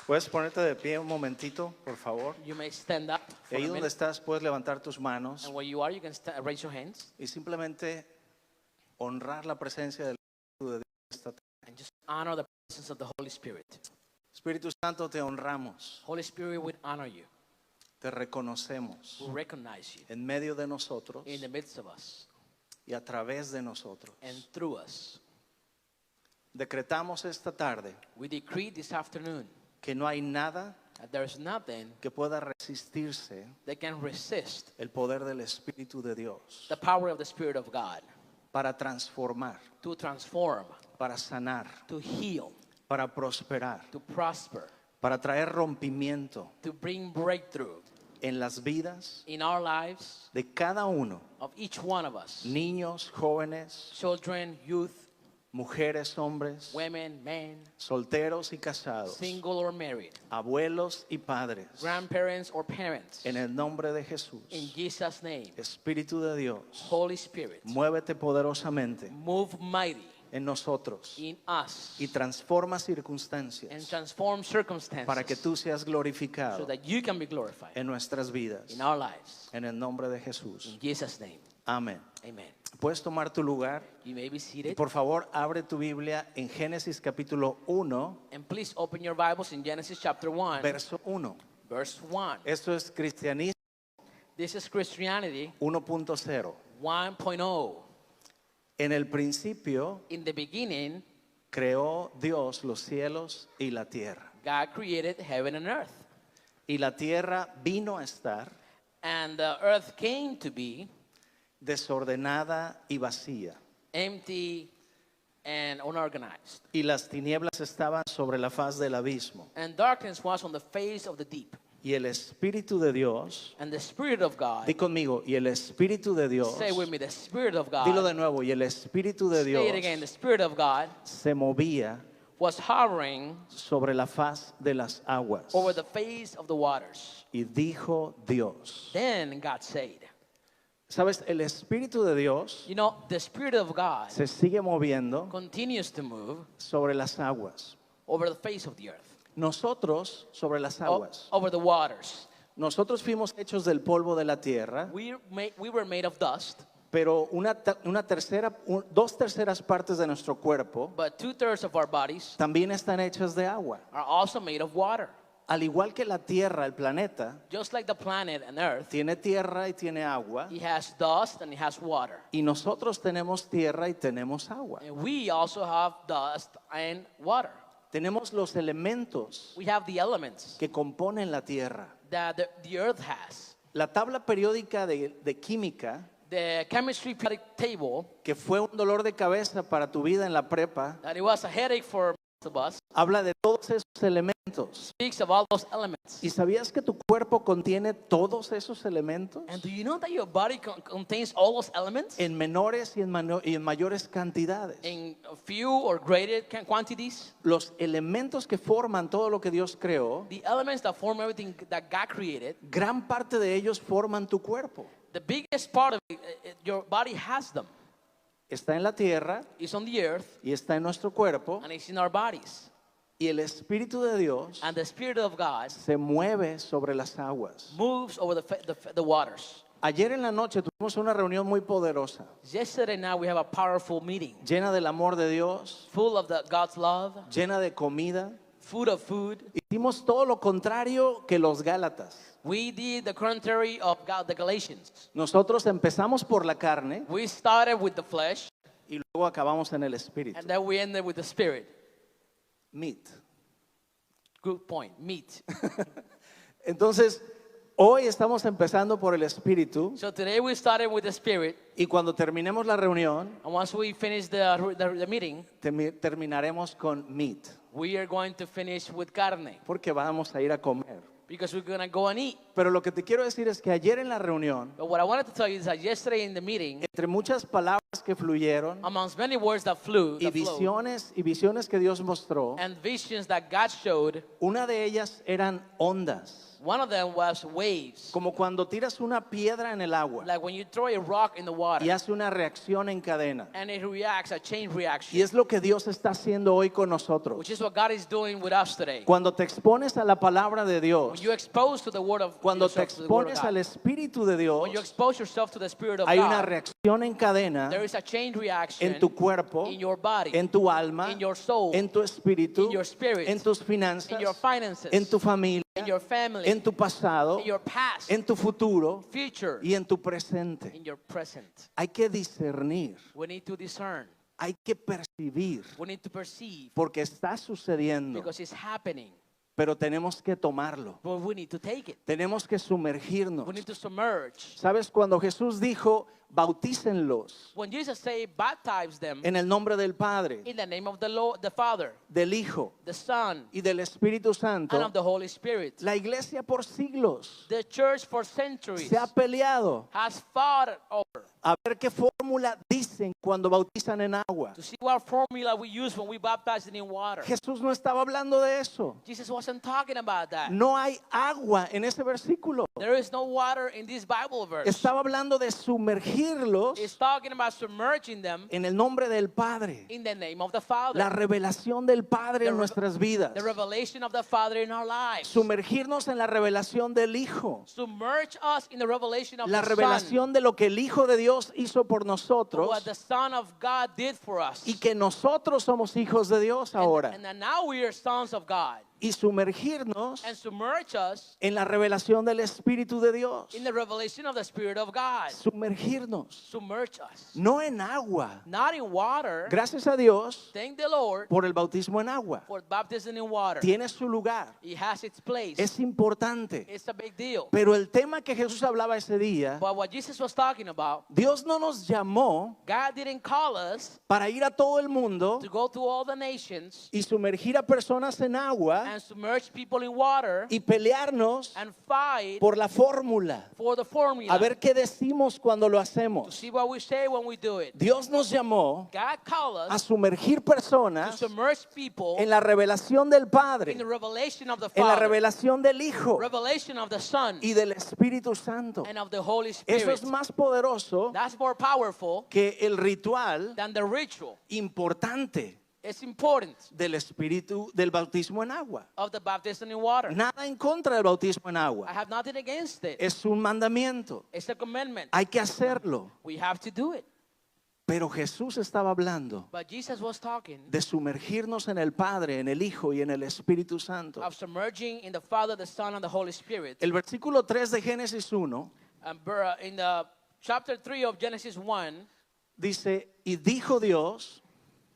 Puedes ponerte de pie un momentito, por favor. You may stand up for Ahí a donde minute. estás, puedes levantar tus manos And where you are, you can raise your hands y simplemente honrar la presencia del Espíritu de Dios esta tarde. and just honor the presence of the Holy Spirit. Espíritu Santo, te honramos, Holy Spirit would honor you, te reconocemos will recognize you en medio de nosotros in the midst of us y a través de nosotros. and through us. Decretamos esta tarde We decree this afternoon que no hay nada that there is nothing que pueda resistirse that can resist el poder del Espíritu de Dios the power of the Spirit of God para transformar, to transform, para sanar, to heal, para prosperar, to prosper, para traer rompimiento to bring breakthrough en las vidas in our lives de cada uno, of each one of us, niños, jóvenes, children, youth, mujeres, hombres, women, men, solteros y casados, single or married, abuelos y padres, grandparents or parents. en el nombre de Jesús. In Jesus' name, Espíritu de Dios, Holy Spirit, muévete poderosamente move mighty en nosotros in us y transforma and circunstancias transform circumstances para que tú seas so glorificado that you can be glorified en nuestras vidas. in our lives. En el nombre de Jesús. In Jesus' name, Amén. amen. Puedes tomar tu lugar You may be y seated. por favor abre tu Biblia en Génesis capítulo 1, And please open your Bibles in Genesis chapter 1, verso 1. verse 1. Esto es cristianismo This is Christianity 1.0. 1.0. En el principio In the beginning, creó Dios los cielos y la tierra. God created heaven and earth. Y la tierra vino a estar And the earth came to be desordenada y vacía. empty and unorganized. Y las tinieblas estaban sobre la faz del abismo. And darkness was on the face of the deep. Y el Espíritu de Dios, And the Spirit of God, di conmigo, y el Espíritu de Dios, say with me, the Spirit of God, dilo de nuevo, y el Espíritu de say Dios it again, the Spirit of God se movía was hovering sobre la faz de las aguas. over the face of the waters. Y dijo Dios. Then God said, ¿Sabes? El Espíritu de Dios you know, the Spirit of God se sigue moviendo continues to move sobre las aguas. over the face of the earth, Nosotros sobre las aguas. over the waters. Nosotros fuimos hechos del polvo de la tierra, We were made of dust, pero dos terceras partes de nuestro cuerpo but 2/3 of our bodies también están hechas de agua. are also made of water. Al igual que la tierra, el planeta, Just like the planet and earth, tiene tierra y tiene agua, it has dust and it has water. y nosotros tenemos tierra y tenemos agua. And we also have dust and water. Tenemos los elementos We have the elements que componen la tierra. that the earth has. La tabla periódica de química, The chemistry periodic table, que fue un dolor de cabeza para tu vida en la prepa, that it was a headache for most of us, habla de todos esos elementos. speaks of all those elements. ¿Y sabías que tu cuerpo contiene todos esos elementos? And do you know that your body contains all those elements En menores y en mayores cantidades. in few or greater quantities? Los elementos que forman todo lo que Dios creó, The elements that form everything that God created, gran parte de ellos forman tu cuerpo. the biggest part of it, your body has them. Está en la tierra It's on the earth y está en nuestro cuerpo, and it's in our bodies. y el Espíritu de Dios And the Spirit of God se mueve sobre las aguas. moves over the waters. Ayer en la noche tuvimos una reunión muy poderosa, Yesterday now we have a powerful meeting llena del amor de Dios, full of God's love, llena de comida. food of food. Hicimos todo lo contrario que los Gálatas. We did the contrary of God, the Galatians. Nosotros empezamos por la carne We started with the flesh y luego acabamos en el Espíritu. and then we ended with the Spirit. Meat. Good point. Meat. Entonces, hoy estamos empezando por el Espíritu So today we started with the Spirit, y cuando terminemos la reunión, and once we finish the meeting, terminaremos con meat, we are going to finish with carne porque vamos a ir a comer. because we're going to go and eat. Pero lo que te quiero decir es que ayer en la reunión, But what I wanted to tell you is that yesterday in the meeting, entre muchas palabras que fluyeron amongst many words that flew, y that flowed, visiones que Dios mostró, and visions that God showed, una de ellas eran ondas, one of them was waves. como cuando tiras una piedra en el agua Like when you throw a rock in the water y hace una reacción en cadena. and it reacts, a chain Y reaction, es lo que Dios está haciendo hoy con nosotros. which is what God is doing with us today. Cuando te expones a la palabra de When Dios, you expose to the word of cuando te yourself to the word of expones God, al Espíritu de Dios, when you expose yourself to the Spirit of hay una God, reacción en cadena there is a chain reaction en tu cuerpo, in your body, en tu alma, in your soul, en tu espíritu, in your spirit, en tus finanzas, in your finances, en tu familia, in your family, en tu pasado, in your past, en tu futuro future, y en tu presente. in your present. Hay que discernir, We need to discern. hay que percibir, We need to perceive porque está sucediendo, because it's happening. pero tenemos que tomarlo. But we need to take it. Tenemos que sumergirnos. We need to submerge. ¿Sabes? Cuando Jesús dijo, bautícenlos When Jesus said, baptize them en el nombre del Padre, in the name of the Lord, the Father, del Hijo the Son, y del Espíritu and Santo, of the Holy Spirit. la iglesia por siglos The church for centuries se ha peleado has fought over a ver qué fórmula dicen cuando bautizan en agua. to see what formula we use when we baptize it in water. Jesús no estaba hablando de eso. Jesus wasn't talking about that. No hay agua en ese versículo. There is no water in this Bible verse. Estaba hablando de sumergirlos It's talking about submerging them en el nombre del Padre. in the name of the Father. La revelación del Padre en The nuestras vidas. The revelation of the Father in our lives. Sumergirnos en la revelación del Hijo. Submerge us in the revelation of La the Son. revelación de lo que el Hijo de Dios hizo por nosotros What the Son of God did for us. y que nosotros somos hijos de Dios ahora. And that now we are sons of God. Y sumergirnos And submerge us en la revelación del Espíritu de Dios. in the revelation of the Spirit of God. Sumergirnos, Submerge us. no en agua. Not in water. Gracias a Dios Thank the Lord por el bautismo en agua. for baptism in water. Tiene su lugar, It has its place. es importante. It's a big deal. Pero el tema que Jesús hablaba ese día, But what Jesus was talking about, Dios no nos llamó God didn't call us para ir a todo el mundo to go to all the nations y sumergir a personas en agua and submerge people in water y pelearnos and fight por la fórmula. for the formula. A ver qué decimos cuando lo To hacemos. see what we say when we do it. Dios nos llamó God called a us sumergir to personas submerge people en la revelación del in Padre, the revelation of the en la Father, revelación del Hijo revelation of the Son, y del Espíritu Santo. and of the Holy Eso Spirit. es más poderoso That's more powerful que el ritual than the ritual. importante It's important del Espíritu del bautismo en agua. of the baptism in water. Nada en contra del bautismo en I agua. have nothing against it. Es un mandamiento. It's a commandment. Hay que hacerlo. We have to do it. Pero Jesús estaba hablando But Jesus was talking de sumergirnos en el Padre, en el Hijo y en el Espíritu Santo. of submerging in the Father, the Son, and the Holy Spirit. El versículo 3 de Génesis 1 In the chapter 3 of Genesis 1, dice, y dijo Dios,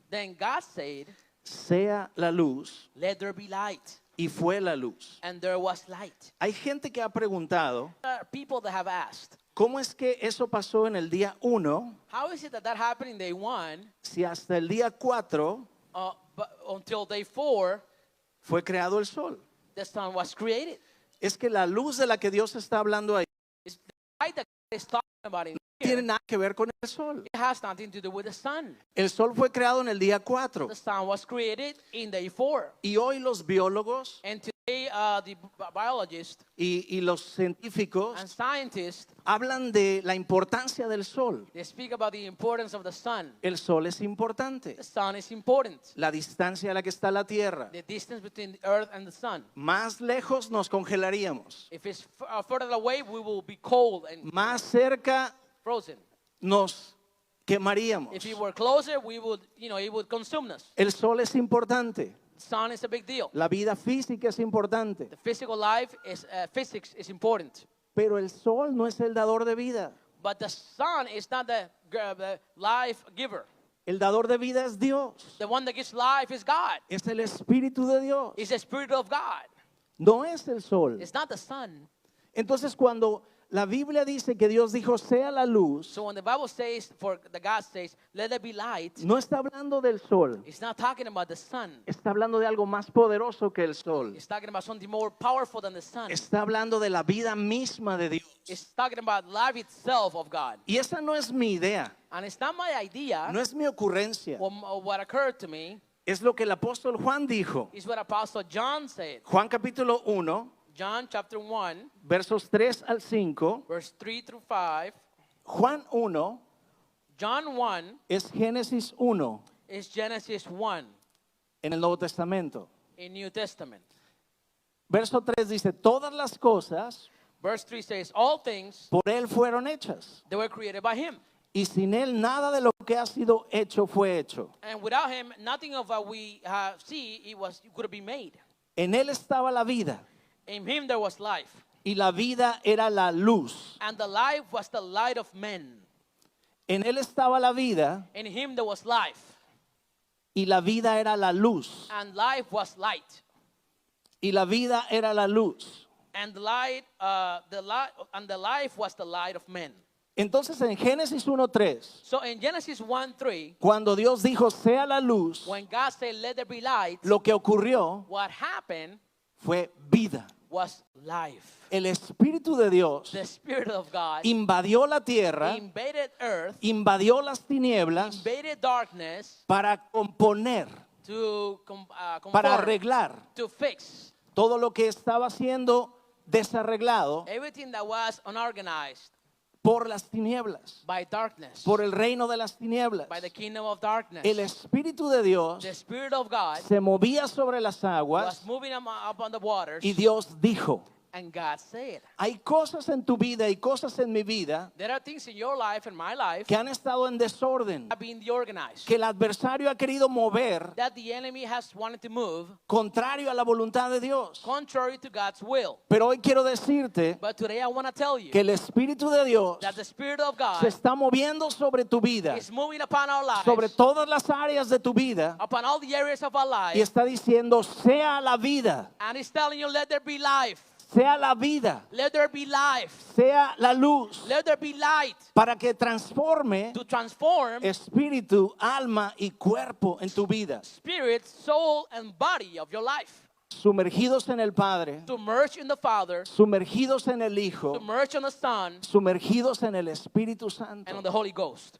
then God said, sea la luz, let there be light. y fue la luz. And there was light. Hay gente que ha preguntado, There are people that have asked, ¿cómo es que eso pasó en el día 1 how is it that that happened in day 1 si hasta el día 4 but until day 4, fue creado el sol? the sun was created? Es que la luz de la que Dios está hablando ahí It's the light that God is talking about in no tiene here. nada que ver con el sol. It has nothing to do with the sun. El sol fue creado en el día 4 The sun was created in day 4. y hoy los biólogos And today, the biologists y los científicos and scientists, hablan de la importancia del sol. they speak about the importance of the sun. El sol es importante. The sun is important. La distancia a la que está la Tierra. The distance between the earth and the sun. Más lejos nos congelaríamos. If it's further away, we will be cold and Más cerca frozen. nos quemaríamos. If it were closer, we would, it would consume us. El sol es importante. The sun is a big deal. La vida física es importante. The physical life is physics is important, Pero el sol no es el dador de vida. but the sun is not the life giver. El dador de vida es Dios. The one that gives life is God. Es el Espíritu de Dios. It's the Spirit of God. No es el sol. It's not the sun. Entonces cuando la Biblia dice que Dios dijo, sea la luz, So when the Bible says, for the God says, let there be light, no está hablando del sol, it's not talking about the sun. está hablando de algo más poderoso que el sol. It's talking about something more powerful than the sun. Está hablando de la vida misma de Dios. It's talking about life itself of God. Y esa no es mi idea, And it's not my idea no es mi ocurrencia. or what occurred to me. Es lo que el apóstol Juan dijo. It's what Apostle John said. Juan capítulo 1, John chapter 1, versos 3 al 5. verse 3 through 5. Juan 1 John 1 es Génesis 1 is Genesis 1 en el Nuevo Testamento. in New Testament. Verso 3 dice, todas las cosas Verse 3 says, all things, por Él fueron hechas. they were created by him. Y sin Él nada de lo que ha sido hecho fue hecho. And without him, nothing of what we see, it could have been made. En Él estaba la vida. In him there was life. Y la vida era la luz. And the life was the light of men. En Él estaba la vida. In him there was life. Y la vida era la luz. And life was light. Y la vida era la luz. And the life was the light of men. Entonces en Génesis 1:3, So in Genesis 1:3, cuando Dios dijo sea la luz, when God said, let there be light, lo que ocurrió what happened fue vida. was life. El Espíritu de Dios The Spirit of God invadió la tierra, invaded earth, invadió las tinieblas invaded darkness para componer, to para conform, arreglar to fix todo lo que estaba siendo desarreglado everything that was unorganized por las tinieblas, by darkness, por el reino de las tinieblas. by the kingdom of darkness. El Espíritu de Dios The Spirit of God se movía sobre las was aguas moving up on the waters, y Dios dijo, and God said, hay cosas en tu vida y cosas en mi vida there are things in your life and my life que han estado en desorden, have been organized, que el adversario ha querido mover that the enemy has wanted to move contrario a la voluntad de Dios. contrary to God's will. Pero hoy quiero decirte But today I want to tell you que el Espíritu de Dios that the Spirit of God se está moviendo sobre tu vida, is moving upon our lives, sobre todas las áreas de tu vida, upon all the areas of our y life, está diciendo, sea la vida, and He's telling you, let there be life, sea la vida, let there be life, sea la luz, let there be light para que transforme to transform espíritu, alma y cuerpo en tu vida. spirit, soul, and body of your life. Sumergidos en el Padre, To merge in the Father, sumergidos en el to Hijo, merge in the Son, sumergidos en el Espíritu Santo. and on the Holy Ghost.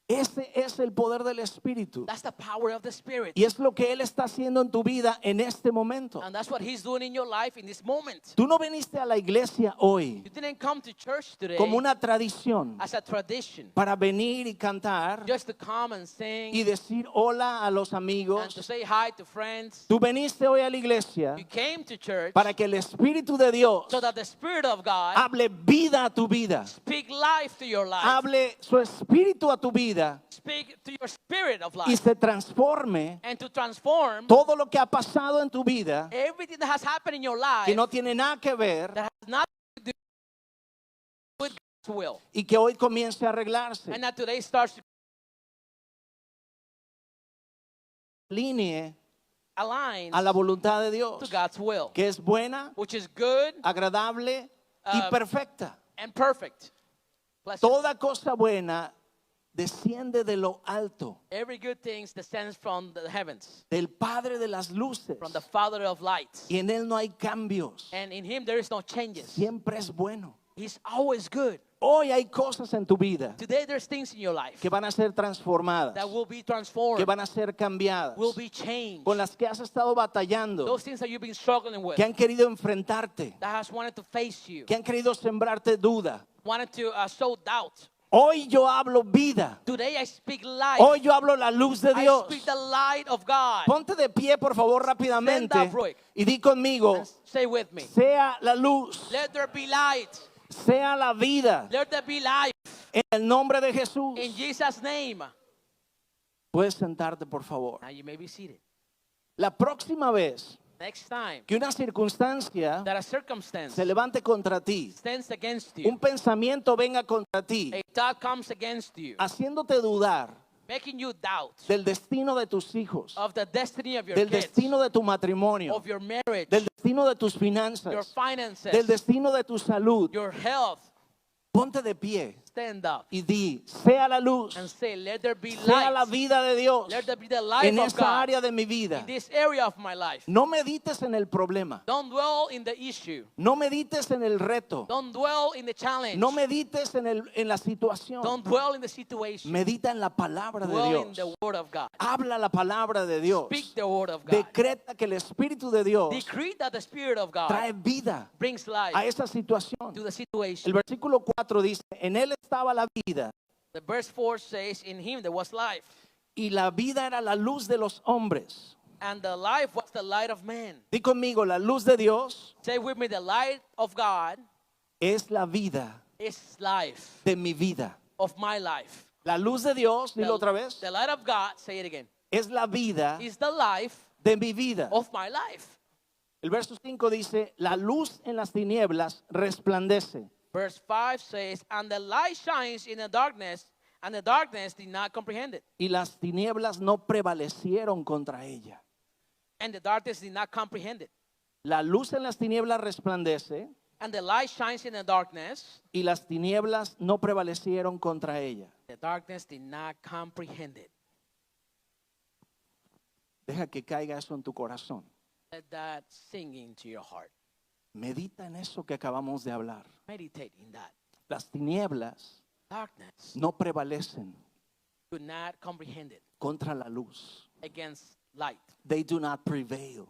Ese es el poder del Espíritu. That's the power of the Spirit. Y es lo que Él está haciendo en tu vida en este momento. And that's what He's doing in your life in this moment. Tú no viniste a la iglesia hoy You didn't come to church today como una tradición as a tradition, para venir y cantar just to come and sing y decir hola a los and to amigos. say hi to friends. Tú viniste hoy a la iglesia You came to church para que el Espíritu de Dios so that the Spirit of God hable vida a tu vida. speak life to your life, Hable su espíritu a tu vida speak to your spirit of y life, se transforme and to transform todo lo que ha pasado en tu vida everything that has happened in your life que no tiene nada que ver that has nothing to do with God's will, y que hoy comience a arreglarse. and that today starts to Alinee align a la voluntad de to Dios, God's will, que es buena, which is good agradable y perfecta. and perfect. Blessed. Toda cosa buena desciende de lo alto, Every good thing descends from the heavens, del Padre de las luces, from the Father of lights. y en Él no hay cambios. And in Him there is no changes. Siempre es bueno. He's always good. Hoy hay cosas en tu vida Today there's things in your life que van a ser transformadas, that will be que transformed, van a ser cambiadas, will be changed. con las que has estado batallando, Those things that you've been struggling with, que han querido enfrentarte, that has wanted to face you, que han querido sembrarte duda. wanted to sow doubt. Hoy yo hablo vida. Today I speak life. Hoy yo hablo la luz de I Dios. speak the light of God. Ponte de pie, por favor, rápidamente. Stand up, Roy. Y di conmigo, And say with me, sea la luz, let there be light. sea la vida. Let there be life. En el nombre de Jesús. In Jesus' name. Puedes sentarte, por favor. Now you may be seated. La próxima vez Next time que una circunstancia that a circumstance se levante contra ti, stands against you, un pensamiento venga contra ti, a thought comes against you, haciéndote dudar making you doubt del destino de tus hijos, of the destiny of your del kids, destino de tu matrimonio, of your marriage, del destino de tus your finanzas, finances, del destino de tu salud, your health, Ponte de pie Stand up y di, sea la luz, and say, let there be sea la light. vida de Dios Let there be the life en of esa God área de mi vida. in this area of my life. No medites en el problema, Don't dwell in the issue. no medites en el reto, Don't dwell in the challenge. no medites en la situación. Don't dwell in the situation. Medita en la palabra de Dwell in Dios. the word of God. Habla la palabra de Dios. Speak the word of God. Decreta que el Espíritu de Dios Decree that the Spirit of God trae vida brings life a esa situación. to the El situation. versículo 4 dice, en él estaba la vida The verse 4 says, in him there was life, y la vida era la luz de los hombres. and the life was the light of man. Di conmigo, la luz de Dios Say with me, the light of God es la vida is life de mi vida. of my life. La luz de Dios, dilo otra vez, The light of God, say it again, es la vida is the life de mi vida. of my life. El verso 5 dice, la luz en las tinieblas resplandece. Verse 5 says, and the light shines in the darkness, and the darkness did not comprehend it. Y las tinieblas no prevalecieron contra ella. And the darkness did not comprehend it. La luz en las tinieblas resplandece And the light shines in the darkness. y las tinieblas no prevalecieron contra ella. The darkness did not comprehend it. Deja que caiga eso en tu corazón. Let that sink into your heart. Medita en eso que acabamos de hablar. Meditate in that. Las tinieblas Darkness no prevalecen could not comprehend it contra la luz. against light. They do not prevail.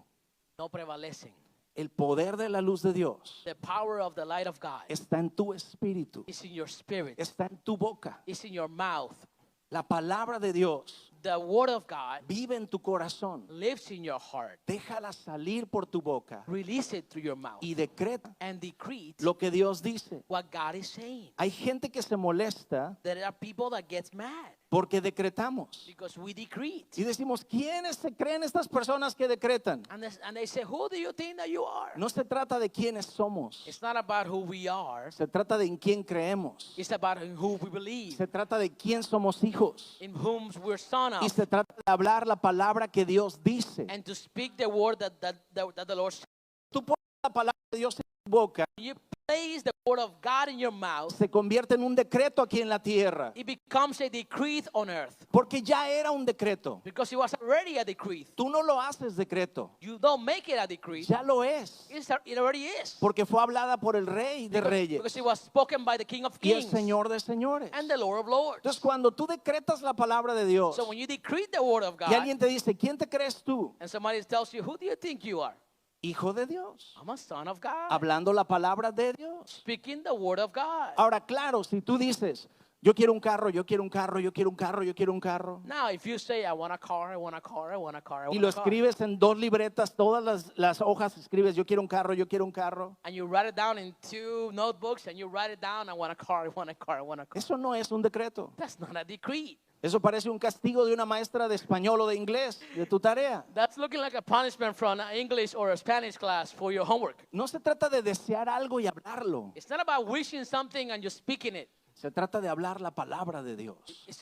No prevalecing. El poder de la luz de Dios The power of the light of God está en tu espíritu, is in your spirit, está en tu boca. is in your mouth. La palabra de Dios The word of God vive en tu corazón. lives in your heart. Déjala salir por tu boca Release it through your mouth y decreta and decree lo que Dios dice. what God is saying. Hay gente que se molesta There are people that gets mad porque decretamos. because we decree Y it. decimos, ¿quiénes se creen estas personas que decretan? And they say, who do you think that you are? No se trata de quiénes somos. It's not about who we are. Se trata de en quién creemos. It's about in who we believe, Se trata de quién somos hijos. in whom we're son Y of, se trata de hablar la palabra que Dios dice. and to speak the word that the Lord said. Tú pones la palabra de Dios en tu boca, You place the word of God in your mouth, se convierte en un decreto aquí en la tierra. it becomes a decree on earth Porque ya era un decreto. because it was already a decree. Tú no lo haces decreto. You don't make it a decree. Ya lo es. It already is. Porque fue hablada por el Rey de Because Reyes it was spoken by the King of y el Kings Señor de Señores. and the Lord of Lords. Entonces, cuando tú decretas la palabra de Dios So when you decree the word of y God alguien te dice, ¿quién te crees tú? and somebody tells you, who do you think you are? Hijo de Dios. I'm a son of God. Hablando la palabra de Dios. Speaking the word of God. Ahora, claro, si tú dices, yo quiero un carro, yo quiero un carro, yo quiero un carro, yo quiero un carro, Now, if you say, I want a car, I want a car, I want a car, I y want lo a car, escribes en 2 libretas, todas las hojas escribes, yo quiero un carro, yo quiero un carro, and you write it down in 2 notebooks, and you write it down, I want a car, I want a car, I want a car. eso no es un decreto. That's not a decree. Eso parece un castigo de una maestra de español o de inglés, de tu tarea. That's looking like a punishment from an English or a Spanish class for your homework. No se trata de desear algo y hablarlo. It's not about wishing something and just speaking it. Se trata de hablar la palabra de Dios.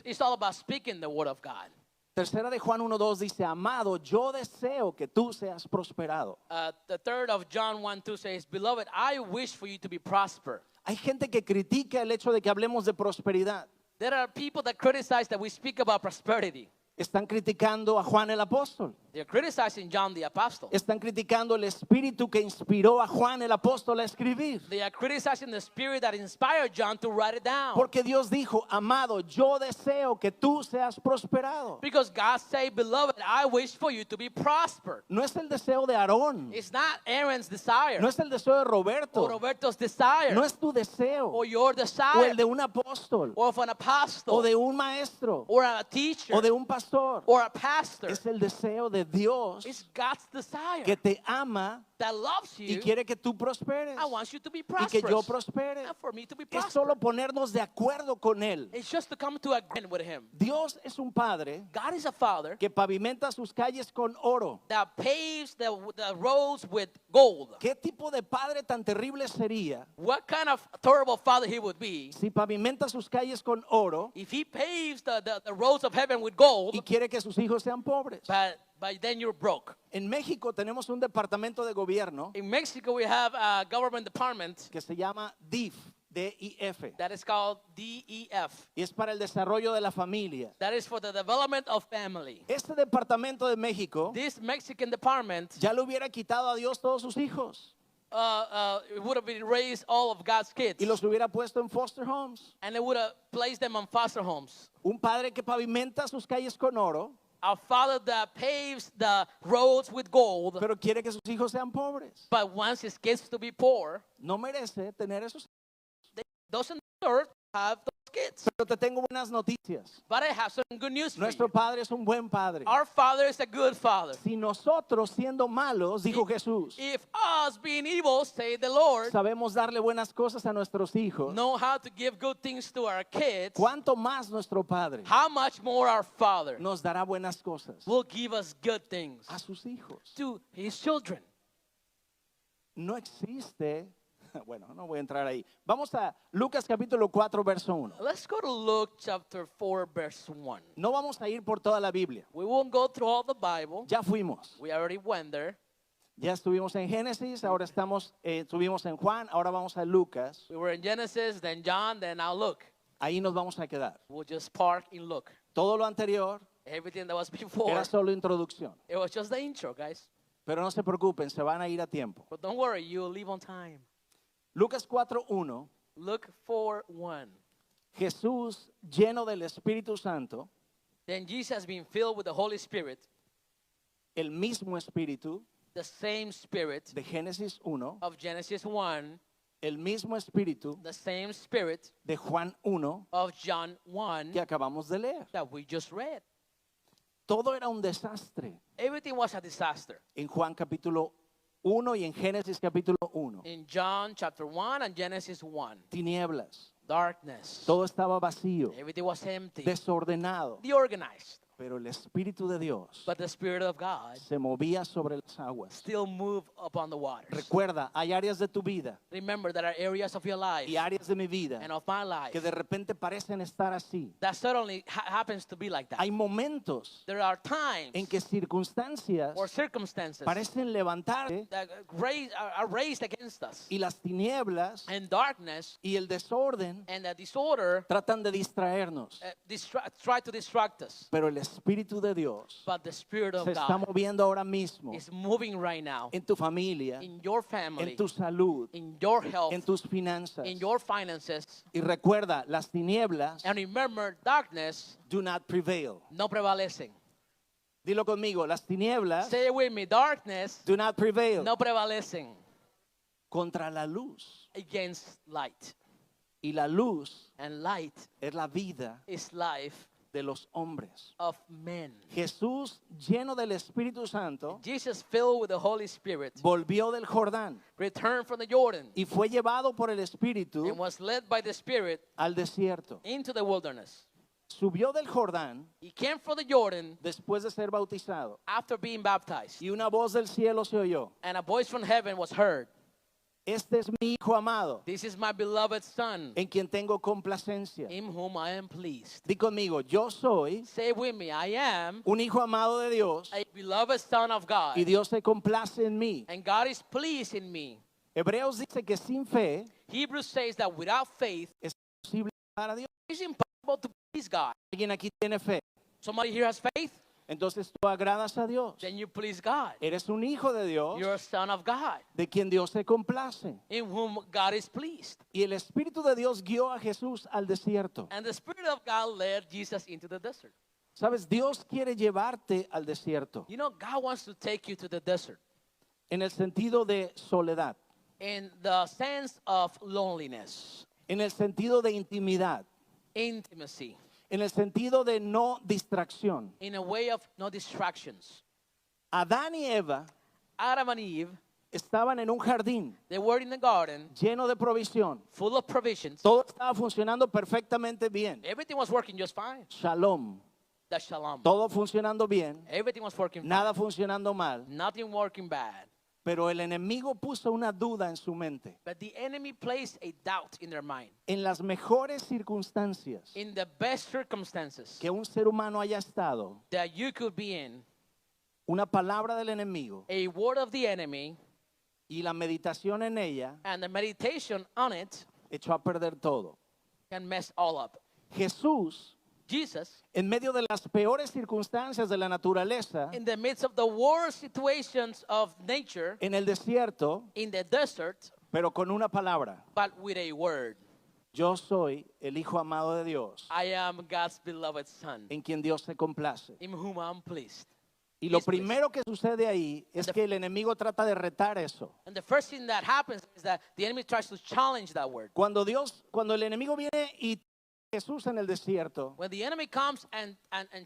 It's all about speaking the word of God. Tercera de Juan 1:2 dice, amado, yo deseo que tú seas prosperado. The third of John 1:2 says, Beloved, I wish for you to be prosper. Hay gente que critica el hecho de que hablemos de prosperidad. There are people that criticize that we speak about prosperity. Están criticando a Juan el apóstol. They're criticizing John the apostle. Están criticando el espíritu que inspiró a Juan el apóstol a escribir. They are criticizing the spirit that inspired John to write it down. Porque Dios dijo, amado, yo deseo que tú seas prosperado. Because God said, Beloved, I wish for you to be prospered. No es el deseo de Aarón. It's not Aaron's desire No es el deseo de or Roberto. Roberto's desire No es tu deseo. or your O desire el de un apóstol. or of an apostle O de un maestro. or a teacher O de un pastor. or a pastor. Es el deseo de Dios It's God's desire que te ama that loves y you. quiere que tú prosperes. I want you to be Y que yo prosperous prospere. and for me to be Es prosperous. solo ponernos de acuerdo con Él. It's just to come to agreement with him. Dios es un padre God is a father que pavimenta sus calles con oro. that paves the roads with gold. ¿Qué tipo de padre tan terrible sería What kind of terrible father he would be si pavimenta sus calles con oro if he paves the roads of heaven with gold, y quiere que sus hijos sean pobres? but then you're broke. En México tenemos un departamento de gobierno In Mexico, we have a government department que se llama DIF. DIF. That is called DEF. Y es para el desarrollo de la familia. That is for the development of family. Este departamento de México This Mexican department ya le hubiera quitado a Dios todos sus hijos it would have been raised all of God's kids. y los hubiera puesto en foster homes. And it would have placed them on foster homes. Un padre que pavimenta sus calles con oro, A father that paves the roads with gold, pero quiere que sus hijos sean pobres. but wants his kids to be poor, No merece tener esos. doesn't deserve to have those kids. Pero te tengo buenas noticias. But I have some good news for Nuestro you. padre es un buen padre. Our father is a good father. Si nosotros siendo malos, dijo Jesús, If us being evil, say the Lord, sabemos darle buenas cosas a nuestros hijos, know how to give good things to our kids, ¿cuánto más nuestro Padre how much more our father nos dará buenas cosas will give us good things a sus hijos? to his children? No existe, bueno, no voy a entrar ahí. Vamos a Lucas capítulo 4, verso 1. Let's go to Luke chapter 4, verse 1. No vamos a ir por toda la Biblia. We won't go through all the Bible. Ya fuimos. We already went there. Ya estuvimos en Génesis, ahora estuvimos en Juan, ahora vamos a Lucas. We were in Genesis, then John, then now Luke. Ahí nos vamos a quedar. We'll just park in Luke. Todo lo anterior Everything that was before, era solo introducción. it was just the intro, guys. Pero no se preocupen, se van a ir a tiempo. But don't worry, you'll leave on time. Lucas 4:1, Luke 4:1. Jesús lleno del Espíritu Santo, Then Jesus being filled with the Holy Spirit, el mismo Espíritu the same Spirit de Génesis 1, of Genesis 1, el mismo Espíritu the same Spirit de Juan 1 of John 1 que acabamos de leer. that we just read. Todo era un desastre Everything was a disaster. en Juan capítulo 1 y en Génesis capítulo 1. In John chapter 1 and Genesis 1, Tinieblas, darkness. todo estaba vacío, Everything was empty, desordenado, deorganized. pero el Espíritu de Dios But the Spirit of God se movía sobre las aguas. still moved upon the waters. Recuerda, hay áreas de tu vida Remember, there are areas of your life y áreas de mi vida and of my life que de repente parecen estar así. that suddenly happens to be like that. Hay momentos There are times en que circunstancias or circumstances parecen levantarse that are raised against us. y las tinieblas And darkness y el desorden and the disorder tratan de distraernos. try to distract us. Pero el Espíritu de Dios But the Spirit of se está God moviendo ahora mismo is moving right now en tu familia, in your family, en tu salud, in your health, en tus finanzas. in your finances. Y recuerda, las tinieblas And remember, darkness do not prevail. no prevalecen. Dilo conmigo, las tinieblas Say it with me, darkness do not prevail no prevalecen contra la luz. against light. Y la luz And light es la vida is life de los hombres. of men. Jesús, lleno del Espíritu Santo, Jesus, filled with the Holy Spirit, volvió del Jordán returned from the Jordan y fue llevado por el Espíritu and was led by the Spirit al desierto. into the wilderness. Subió del Jordán He came from the Jordan después de ser bautizado after being baptized, y una voz del cielo se oyó. and a voice from heaven was heard. Este es mi Hijo amado, This is my beloved Son, en quien tengo complacencia. in whom I am pleased. Di conmigo, yo soy Say with me, I am un Hijo amado de Dios a beloved Son of God, y Dios se complace en mí. and God is pleased in me. Hebreos dice que sin fe Hebrews says that without faith, es imposible agradar a Dios. it's impossible to please God. ¿Alguien aquí tiene fe? Somebody here has faith, Entonces tú agradas a Dios. then you please God. Eres un hijo de Dios, You're a son of God, de quien Dios se complace. in whom God is pleased. Y el Espíritu de Dios guió a Jesús al desierto. And the Spirit of God led Jesus into the desert. Sabes, Dios quiere llevarte al desierto You know, God wants to take you to the desert en el sentido de soledad, in the sense of loneliness, en el sentido de intimidad, intimacy, en el sentido de no distracción. in a way of no distractions. Adán y Eva Adam and Eve, estaban en un jardín they were in the garden, lleno de provisión. full of provisions. Todo estaba funcionando perfectamente bien. Everything was working just fine. Shalom. The shalom. Todo funcionando bien, Everything was working fine. nada funcionando mal. Nothing working bad. Pero el enemigo puso una duda en su mente. But the enemy placed a doubt in their mind. En las mejores circunstancias In the best circumstances que un ser humano haya estado, that you could be in, una palabra del enemigo a word of the enemy y la meditación en ella and the meditation on it echó a perder todo. can mess all up. Jesús, Jesus, en medio de las peores circunstancias de la naturaleza, in the midst of the worst situations of nature, en el desierto, in the desert, pero con una palabra: but with a word. yo soy el Hijo amado de Dios, I am God's beloved Son, en quien Dios se complace. in whom I'm pleased. Y lo Yes, please. primero que sucede ahí es que el enemigo trata de retar eso. And the first thing that happens is that the enemy tries to challenge that word. Cuando el enemigo viene y Jesús en el desierto, When the enemy comes and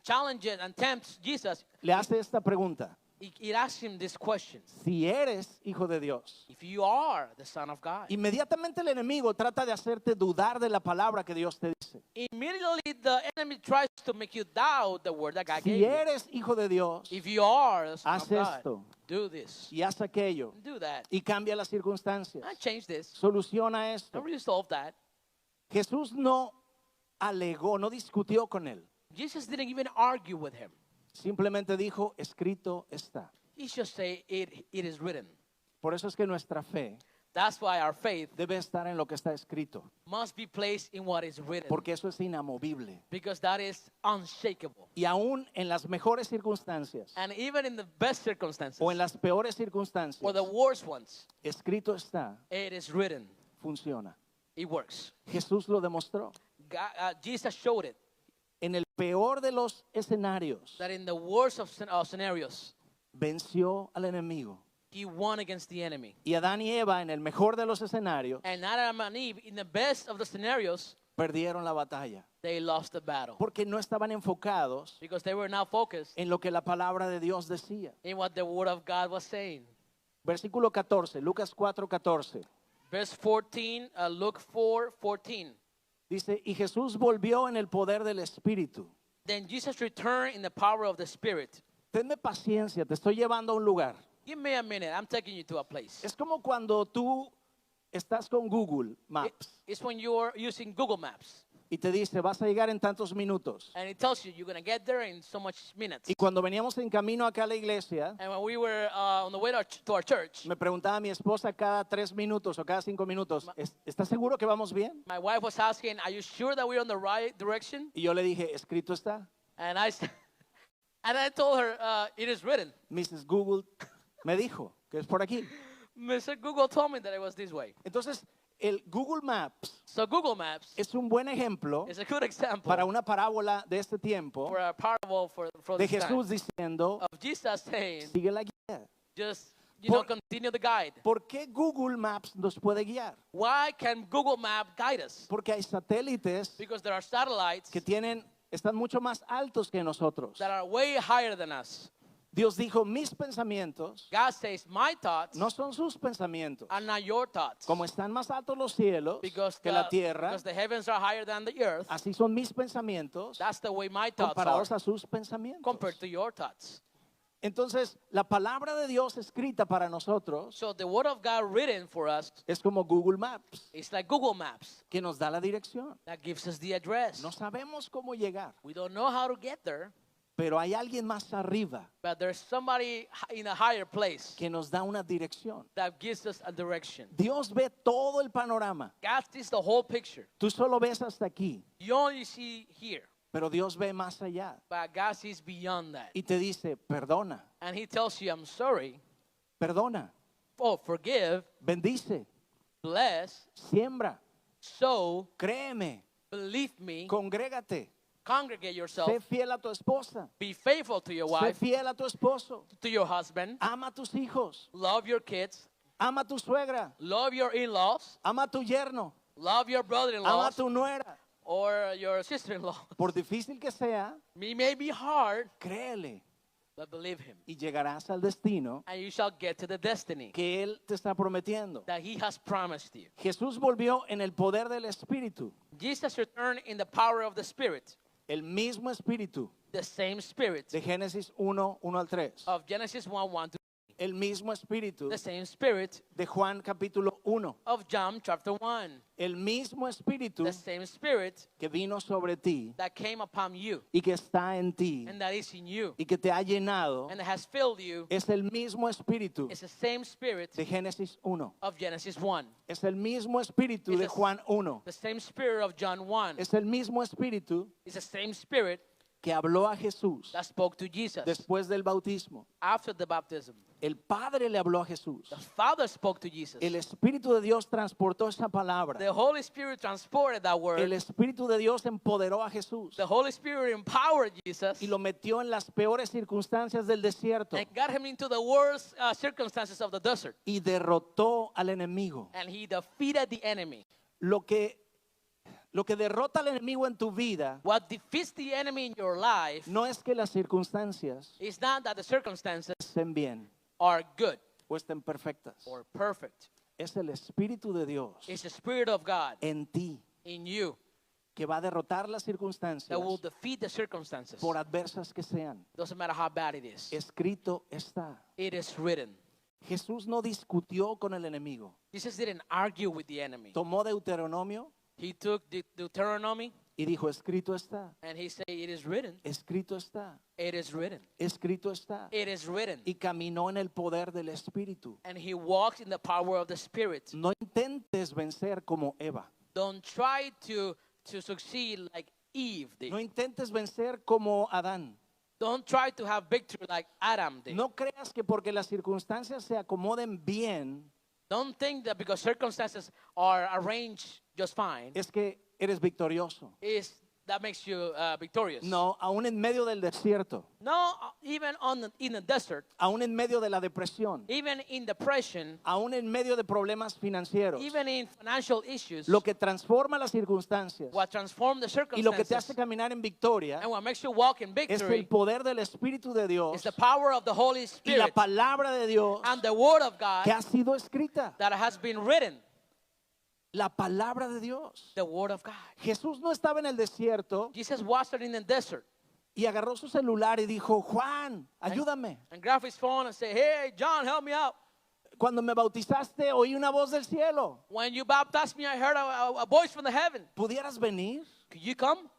challenges and tempts Jesus, le hace esta pregunta: he asks him this question. si eres hijo de Dios. If you are the Son of God. Inmediatamente el enemigo trata de hacerte dudar de la palabra que Dios te dice. Immediately the enemy tries to make you doubt the word that God gave Si you. eres hijo de Dios, If you are the Son haz of God, esto do this, y haz aquello do that, y cambia las circunstancias. and change this, Soluciona esto. and resolve that. Jesús no alegó, no discutió con él. Jesus didn't even argue with him. Simplemente dijo: escrito está. He just say it is written. Por eso es que nuestra fe That's why our faith debe estar en lo que está escrito, must be placed in what is written, porque eso es inamovible. because that is unshakable. Y aún en las mejores circunstancias And even in the best circumstances, o en las peores circunstancias, or the worst ones, escrito está, it is written. funciona. It works. Jesús lo demostró. Jesus showed it, En el peor de los escenarios, that in the worst of scenarios, venció al enemigo. he won against the enemy. Y Adán y Eva, en el mejor de los escenarios, And Adam and Eve, in the best of the scenarios, perdieron la batalla, they lost the battle, porque no estaban enfocados because they were now focused en lo que la palabra de Dios decía. in what the word of God was saying. Versículo 14, Lucas 4:14. Verse 14, Luke 4:14. Dice: y Jesús volvió en el poder del Espíritu. Then Jesus returned in the power of the Spirit. Tenme paciencia, te estoy llevando a un lugar. Give me a minute. I'm taking you to a place. Es como cuando tú estás con Google Maps It's when you're using Google Maps, y te dice: vas a llegar en tantos minutos. and it tells you you're going to get there in so much minutes. Y cuando veníamos en camino acá a la iglesia, And when we were on the way to our church, me preguntaba mi esposa cada 3 minutos o cada 5 minutos: ¿estás seguro que vamos bien? my wife was asking, "Are you sure that we're on the right direction?" Y yo le dije: escrito está. And I told her, "It is written." Mrs. Google me dijo que es por aquí. Mr. Google told me that it was this way. Entonces, el Google Maps So Google Maps es un buen ejemplo is a good example para una parábola de este tiempo for a parable for de this time, Jesús diciendo: of Jesus saying, sigue la guía. just Por- continue the guide. ¿Por qué Google Maps nos puede guiar? Why can Google Map guide us? Porque hay satélites Because there are satellites que están mucho más altos que nosotros. that are way higher than us. Dios dijo: mis pensamientos God says, my thoughts no son sus pensamientos. are not your thoughts. Como están más altos los cielos Because que la tierra, because the heavens are higher than the earth. así son mis pensamientos That's the way my thoughts comparados are a sus pensamientos. compared to your thoughts. Entonces, la palabra de Dios escrita para nosotros So the word of God written for us es como Google Maps, is like Google Maps que nos da la dirección. that gives us the address. No sabemos cómo llegar, We don't know how to get there, pero hay alguien más arriba but there's somebody in a higher place que nos da una dirección. that gives us a direction. Dios ve todo el panorama. God sees the whole picture. Tú solo ves hasta aquí, You only see here, pero Dios ve más allá but God sees beyond that. y te dice: perdona, And he tells you, I'm sorry, perdona, forgive, bendice, bless, siembra, sow, créeme, believe me, congrégate, congregate yourself, sé fiel a tu esposa, be faithful to your sé wife, fiel a tu esposo, to your husband, ama a tus hijos, love your kids, ama a tu suegra, love your in-laws, ama a tu yerno, love your ama brother-in-law a tu nuera. or your sister-in-law. Por difícil que sea, It may be hard, créele but believe him. y llegarás al destino And you shall get to the destiny que Él te está prometiendo. that he has promised you. Jesús volvió en el poder del Espíritu, Jesus returned in the power of the Spirit, el mismo Espíritu the same Spirit de Génesis 1:1 al 3. of Genesis 1:1 to 3. El mismo espíritu the same spirit de Juan capítulo 1. of John chapter 1, El mismo espíritu the same spirit que vino sobre ti that came upon you y que está en ti and that is in you y que te ha llenado and that has filled you. es el mismo espíritu It's the same spirit de Génesis 1. of Genesis 1, Es el mismo espíritu It's de a- Juan 1. the same spirit of John 1. Es el mismo espíritu It's the same spirit que habló a Jesús that spoke to Jesus después del bautismo. after the baptism. El Padre le habló a Jesús. The Father spoke to Jesus. El Espíritu de Dios transportó esa palabra. The Holy Spirit transported that word. El Espíritu de Dios empoderó a Jesús The Holy Spirit empowered Jesus y lo metió en las peores circunstancias del desierto and got him into the worst circumstances of the desert. y derrotó al enemigo. And he defeated the enemy. Lo que derrota al enemigo en tu vida What defeats the enemy in your life no es que las circunstancias is not that the circumstances estén bien are good o estén perfectas. or perfect. Es el Espíritu de Dios It's the Spirit of God en ti in you que va a derrotar las circunstancias that will defeat the circumstances. por adversas que sean. Doesn't matter how bad it is. Escrito está. It is written. Jesús no discutió con el enemigo. Jesus didn't argue with the enemy. Tomó Deuteronomio He took Deuteronomy y dijo, escrito está, and he said, it is written. escrito está, It is written. escrito está. It is written. Y caminó en el poder del Espíritu. And he walks in the power of the Spirit. No intentes vencer como Eva. Don't try to succeed like Eve did. No intentes vencer como Adán. Don't try to have victory like Adam did. No creas que porque las circunstancias se acomoden bien, Don't think that because circumstances are arranged just fine, es que eres victorioso. that makes you victorious. No, aún en medio del desierto, No, even in the desert, aún en medio de la depresión, even in depression, aún en medio de problemas financieros, even in financial issues, lo que transforma las circunstancias what transforms the y lo que te circumstances hace caminar en victoria and what makes you walk in es el victory poder del Espíritu de is Dios the power of the Holy y la Spirit palabra de Dios and the Word of God que ha sido escrita. that has been written. La palabra de Dios. The Word of God. Jesús no estaba en el desierto Jesus was in the desert y agarró su celular y dijo, Juan, ayúdame. and grabbed his phone and said, "Hey, John, help me out. Cuando me bautizaste oí una voz del cielo. When you baptized me, I heard a voice from the heaven. ¿Pudieras venir? Could you come?"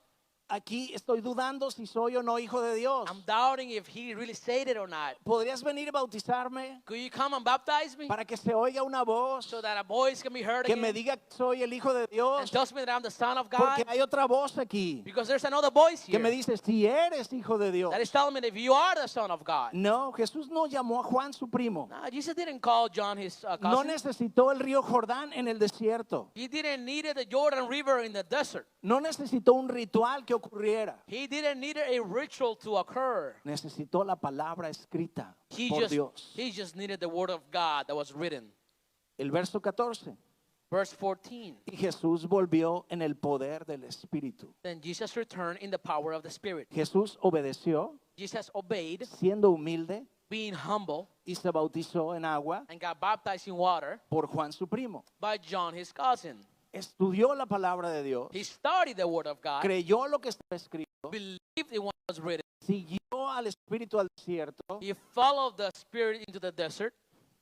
Aquí estoy dudando si soy o no hijo de Dios. I'm doubting if he really said it or not. ¿Podrías venir y bautizarme Could you come and baptize me para que se oiga una voz so that a voice can be heard que again me diga que soy el hijo de and Dios? tells me that I'm the Son of God? Porque hay otra voz aquí Because there's another voice que here me dice si eres hijo de Dios. that is telling me that if you are the Son of God. No, Jesús no llamó a Juan su primo. No, Jesus didn't call John his No cousin. necesitó el río Jordán en el desierto. He didn't need the Jordan River in the desert. No necesitó un ritual que ocurriera. He didn't need a ritual to occur. Necesitó la palabra escrita He por Dios. just needed the Word of God that was written. El verso 14. Verse 14. Y Jesús volvió en el poder del Espíritu. Then Jesus returned in the power of the Spirit. Jesús obedeció, Jesus obeyed, siendo humilde, being humble, y se bautizó en agua and got baptized in water por Juan su primo. by John, his cousin. Estudió la palabra de Dios, He studied the Word of God, creyó lo que estaba escrito, believed in what was written. siguió al Espíritu al desierto He followed the Spirit into the desert,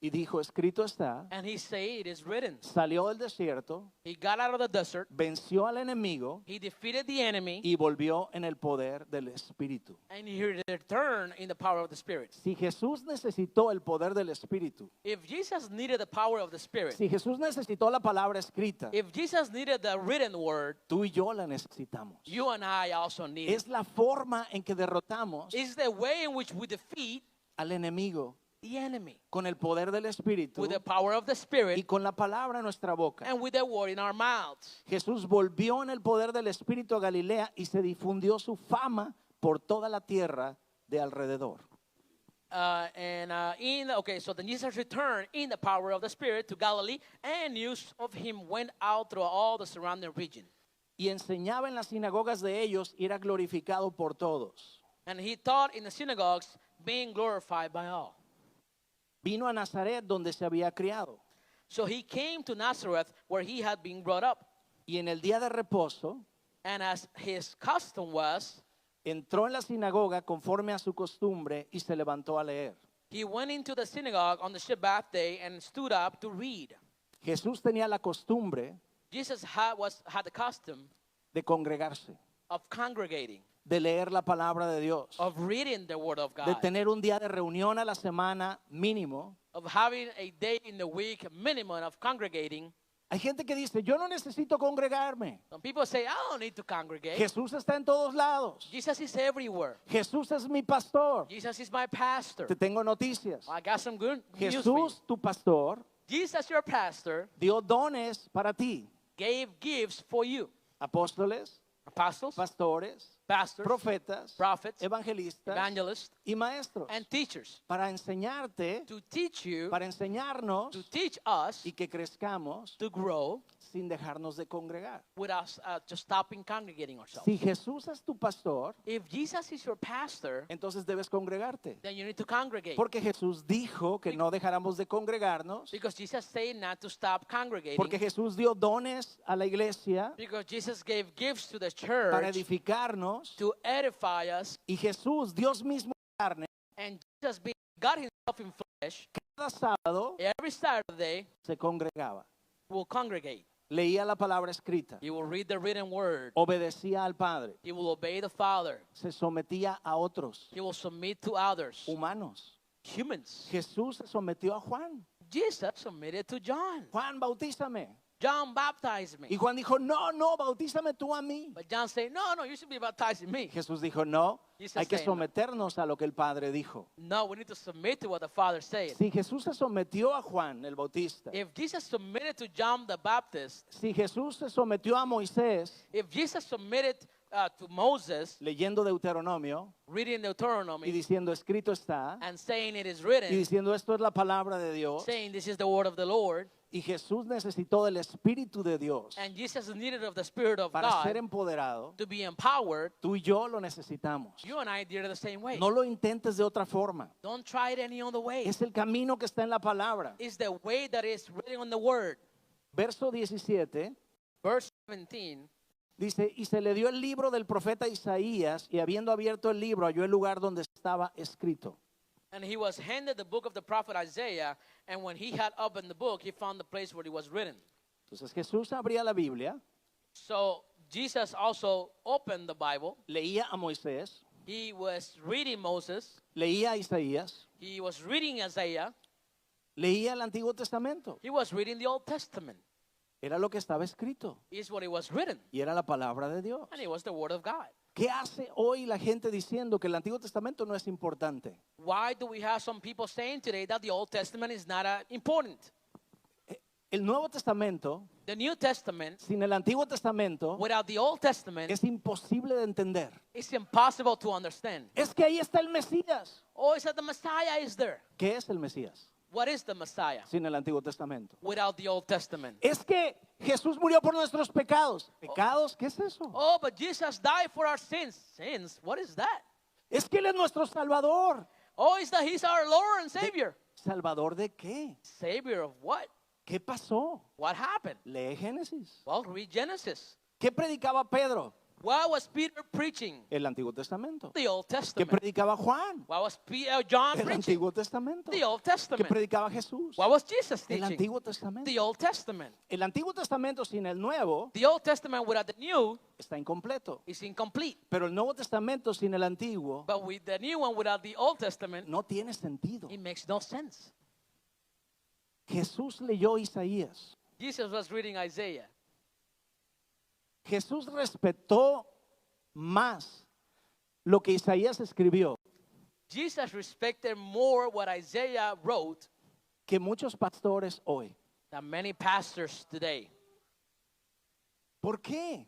y dijo, escrito está. and he said, "It is written." Salió del desierto, He got out of the desert, venció al enemigo he defeated the enemy, y volvió en el poder del Espíritu. and he returned in the power of the Spirit. Si Jesús necesitó el poder del Espíritu, If Jesus needed the power of the Spirit, si Jesús necesitó la palabra escrita, if Jesus needed the written word, tú y yo la necesitamos. you and I also need it. Es la forma en que derrotamos It's the way in which we defeat al enemigo the enemy con el poder del Espíritu with the power of the Spirit y con la palabra en nuestra boca. and with the word in our mouths. Jesús volvió en el poder del Espíritu a Galilea y se difundió su fama por toda la tierra de alrededor. So then Jesus returned in the power of the Spirit to Galilee, and news of him went out through all the surrounding region. Y enseñaba en las sinagogas de ellos y era glorificado por todos. And he taught in the synagogues, being glorified by all. Vino a Nazaret donde se había criado So he came to Nazareth, where he had been brought up. y en el día de reposo And as his custom was, entró en la sinagoga conforme a su costumbre y se levantó a leer. he went into the synagogue on the Shabbat day and stood up to read. Jesús tenía la costumbre Jesus had the custom de congregarse, of congregating, de leer la palabra de Dios, of reading the Word of de God, tener un día de reunión a la semana mínimo. of having a day in the week minimum of congregating. Hay gente que dice, yo no necesito congregarme. Some people say, I don't need to congregate. Jesús está en todos lados. Jesus is everywhere. Jesús es mi pastor. Jesus is my pastor. Te tengo noticias. I got some good news for you. Jesús, tu pastor, Jesus, your pastor, dio dones para ti. gave gifts for you. Apóstoles, Apostles, pastores, pastors, profetas, prophets, evangelistas evangelists, y maestros. and teachers Para enseñarte, to teach you, para enseñarnos to teach us y que crezcamos to grow sin dejarnos de congregar. without just stopping congregating ourselves. Si Jesús es tu pastor, If Jesus is your pastor, entonces debes congregarte. then you need to congregate. Porque Jesús dijo que no dejáramos de congregarnos. Because Jesus said not to stop congregating. Porque Jesús dio dones a la iglesia Because Jesus gave gifts to the para church edificarnos. to edify us. Y Jesús, Dios mismo en carne, And Jesus being God himself in flesh, cada sábado every Saturday se congregaba. will congregate. Leía la palabra escrita. He will read the written word. Obedecía al Padre. He will obey the Father. Se sometía a otros He will submit to others, humanos. humans. Jesús se sometió a Juan. Jesus submitted to John. Juan, bautízame. John baptized me. Y Juan dijo, no, no, bautízame tú a mí. But John said, no, you should be baptizing me. Jesús dijo, no, Jesus hay que said no. someternos a lo que el Padre dijo. No, we need to submit to what the Father said. Si Jesús se sometió a Juan el Bautista, If Jesus submitted to John the Baptist, si Jesús se sometió a Moisés, if Jesus submitted to Moses, leyendo Deuteronomio reading y Deuteronomy diciendo escrito está, and saying it is y written, diciendo esto es la palabra de Dios, saying this is the word of the Lord, y Jesús necesitó del Espíritu de Dios and Jesus needed of the Spirit of para ser God empoderado, to be empowered, tú y yo lo necesitamos. you and I did it the same way. No lo intentes de otra forma. Don't try it any other way. Es el camino que está en la palabra. It's the way that is written on the word. Verso 17 Verse 17, dice, y se le dio el libro del profeta Isaías, y habiendo abierto el libro, halló el lugar donde estaba escrito. and he was handed the book of the prophet Isaiah, and when he had opened the book, he found the place where it was written. Entonces Jesús abría la Biblia, So Jesus also opened the Bible. leía a Moisés, He was reading Moses. leía a Isaías, He was reading Isaiah. leía el Antiguo Testamento. He was reading the Old Testament. Era lo que estaba escrito Is what it was written. y era la palabra de Dios. And it was the word of God. ¿Qué hace hoy la gente diciendo que el Antiguo Testamento no es importante? Why do we have some people saying today that the Old Testament is not important? El Nuevo Testamento, The New Testament, sin el Antiguo Testamento, without the Old Testament, es imposible de entender. it's impossible to understand. Es que ahí está el Mesías. Oh, it's that the Messiah is there. ¿Qué es el Mesías What is the Messiah sin el Antiguo Testamento? without the Old Testament? Es que Jesús murió por nuestros pecados. ¿Pecados? ¿Qué es eso? Oh, but Jesus died for our sins. Sins? What is that? Es que Él es nuestro Salvador. Oh, it's that He's our Lord and Savior. ¿Salvador de qué? Savior of what? ¿Qué pasó? What happened? Lee Génesis. Well, read Genesis. ¿Qué predicaba Pedro? What was Peter preaching? El Antiguo Testamento. The Old ¿Qué Testament. predicaba Juan? What was John El preaching? Antiguo Testamento. The Old ¿Qué Testament. predicaba Jesús? What was Jesus El teaching? Antiguo Testamento. The Old Testament. El Antiguo Testamento sin el Nuevo The Old Testament without the New está incompleto. is incomplete. Pero el Nuevo Testamento sin el Antiguo But with the new one without the Old Testament, no tiene sentido. it makes no sense. Jesús leyó Isaías. Jesus was reading Isaiah. Jesús respetó más lo que Isaías escribió Jesus respected more what Isaiah wrote que muchos pastores hoy. than many pastors today. ¿Por qué?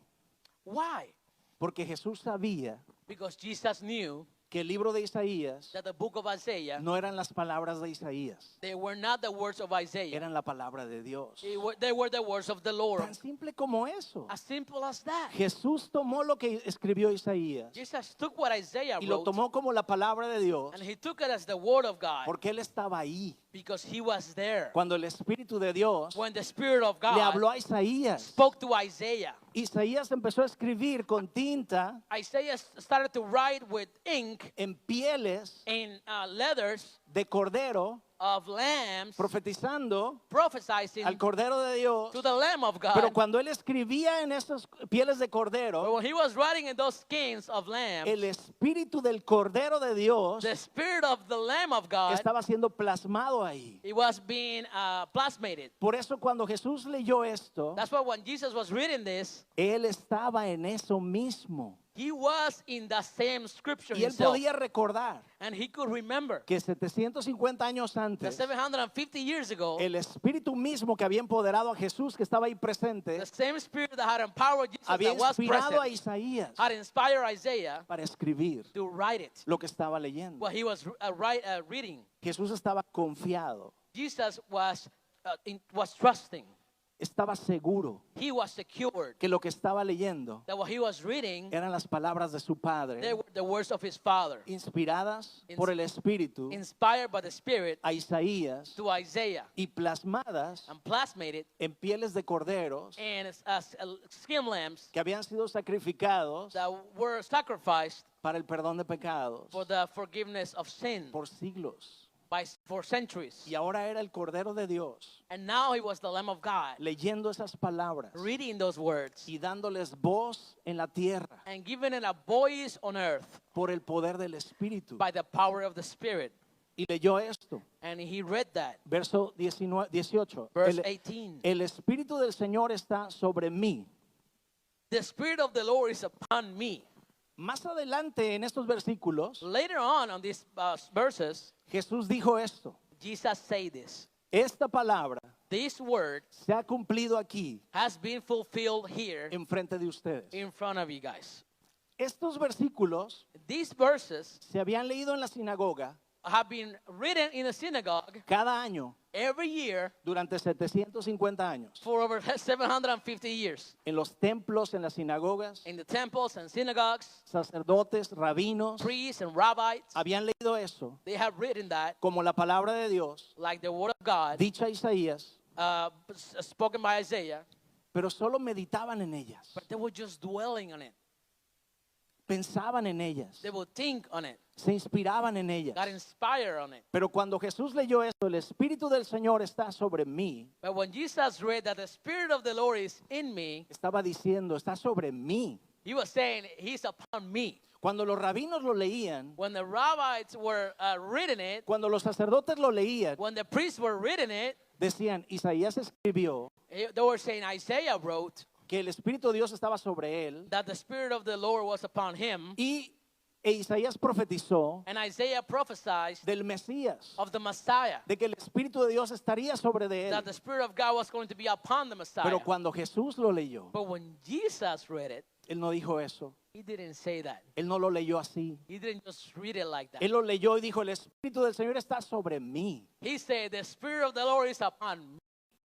Why? Porque Jesús sabía Because Jesus knew que el libro de Isaías that the book of Isaiah, no eran las palabras de Isaías, they were not the words of Isaiah. eran la palabra de Dios. They were the words of the Lord. Tan simple como eso. As simple as that. Jesús tomó lo que escribió Isaías Jesus took what Isaiah y lo wrote tomó como la palabra de Dios and he took it as the word of God porque él estaba ahí. because he was there. Cuando el Espíritu de Dios When the Spirit of le habló God a Isaías spoke to Isaiah, Isaías empezó a escribir con tinta Isaiah started to write with ink en pieles in leathers de cordero, of lambs, profetizando prophesying al Cordero de Dios. to the Lamb of God. Pero cuando él escribía en esas pieles de But cordero, when he was writing in those skins of lambs, el espíritu del Cordero de Dios the spirit of the Lamb of God, estaba siendo plasmado ahí. it was being plasmated. Por eso cuando Jesús leyó esto, That's why when Jesus was reading this, él estaba en eso mismo. he was in the same scripture Y él himself. podía recordar And he could remember que 750 años that antes, 750 years ago, el espíritu mismo que había empoderado a Jesús, que estaba ahí presente, the same spirit that had empowered Jesus había that was inspirado a present Isaías had inspired Isaiah para escribir to write it. lo que estaba leyendo. What he was reading. Jesús estaba confiado, Jesus was trusting. estaba seguro He was secured que lo que estaba leyendo that what he was reading, eran las palabras de su they Padre, were the words of his Father, inspiradas por el Espíritu inspired by the Spirit a Isaías to Isaiah y plasmadas and plasmated en pieles de corderos and skin lambs que habían sido sacrificados that were sacrificed para el perdón de pecados for the forgiveness of sin por siglos. for centuries. Y ahora era el Cordero de Dios And now he was the Lamb of God leyendo esas palabras reading those words y dándoles voz en la tierra and giving it a voice on earth por el poder del Espíritu. by the power of the Spirit. Y leyó esto, And he read that. verso 18. Verse 18. El Espíritu del Señor está sobre mí. The Spirit of the Lord is upon me. Más adelante en estos versículos, Later on these verses, Jesús dijo esto: Jesus said this. esta palabra This word se ha cumplido aquí has been fulfilled here enfrente de ustedes. in front of you guys. Estos versículos These verses se habían leído en la sinagoga have been written in the synagogue cada año every year durante 750 años. for over 750 years. En los templos, en las sinagogas, In the temples and synagogues, sacerdotes, rabinos, priests and rabbis, habían leído eso they have written that como la palabra de Dios, like the word of God dicha a Isaías, spoken by Isaiah, pero solo meditaban en ellas, but they were just dwelling on it. pensaban en ellas, They would think on it, se inspiraban en ellas. got inspired on it. Pero cuando Jesús leyó esto, el Espíritu del Señor está sobre mí, But when Jesus read that the Spirit of the Lord is in me, estaba diciendo, está sobre mí. he was saying, he's upon me. Cuando los rabinos lo leían, When the rabbis were reading it, cuando los sacerdotes lo leían, when the priests were reading it, decían, Isaías escribió they were saying Isaiah wrote que el Espíritu de Dios estaba sobre él that the Spirit of the Lord was upon him, y Isaías profetizó and Isaiah prophesied del Mesías, of the Messiah, de que el Espíritu de Dios estaría sobre de él. that the Spirit of God was going to be upon the Messiah. Pero cuando Jesús lo leyó, But when Jesus read it, él no dijo eso. he didn't say that. Él no lo leyó así. He didn't just read it like that. Él lo leyó y dijo, el Espíritu del Señor está sobre mí. He said, the Spirit of the Lord is upon me.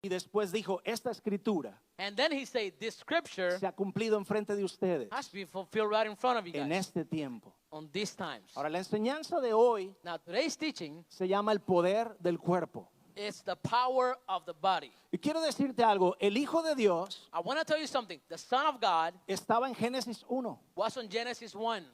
Y después dijo, esta escritura And then he said, this scripture se ha cumplido enfrente de ustedes has to be fulfilled right in front of you en guys este tiempo. on these times. Ahora, la enseñanza de hoy Now, today's teaching se llama el poder del cuerpo. is the power of the body. Y quiero decirte algo, el Hijo de Dios I want to tell you something. The Son of God estaba en Génesis 1 was on Genesis 1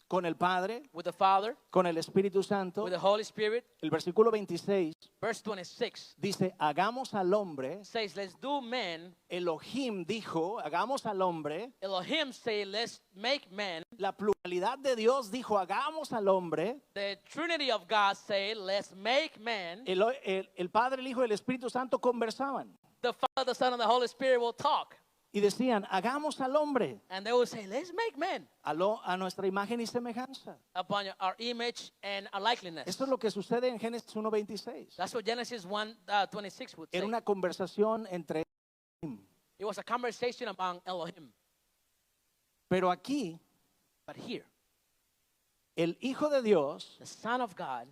con el Padre, with the Father, con el Espíritu Santo. with the Holy Spirit. El versículo 26 Verse 26 dice, hagamos al hombre. says, let's do man. Elohim dijo, hagamos al hombre. Elohim say, let's make man. La pluralidad de Dios dijo, hagamos al hombre. The Trinity of God say, let's make man. El Padre, el Hijo y el Espíritu Santo conversaban The Father, the Son, and the Holy Spirit will talk. y decían, hagamos al hombre And they will say, let's make man a nuestra imagen y semejanza. upon our image and our likeness. Esto es lo que sucede en Génesis 1:26. That's what Genesis 1:26 would say. Era una conversación entre Elohim. It was a conversation among Elohim. Pero aquí, But here, el Hijo de Dios the Son of God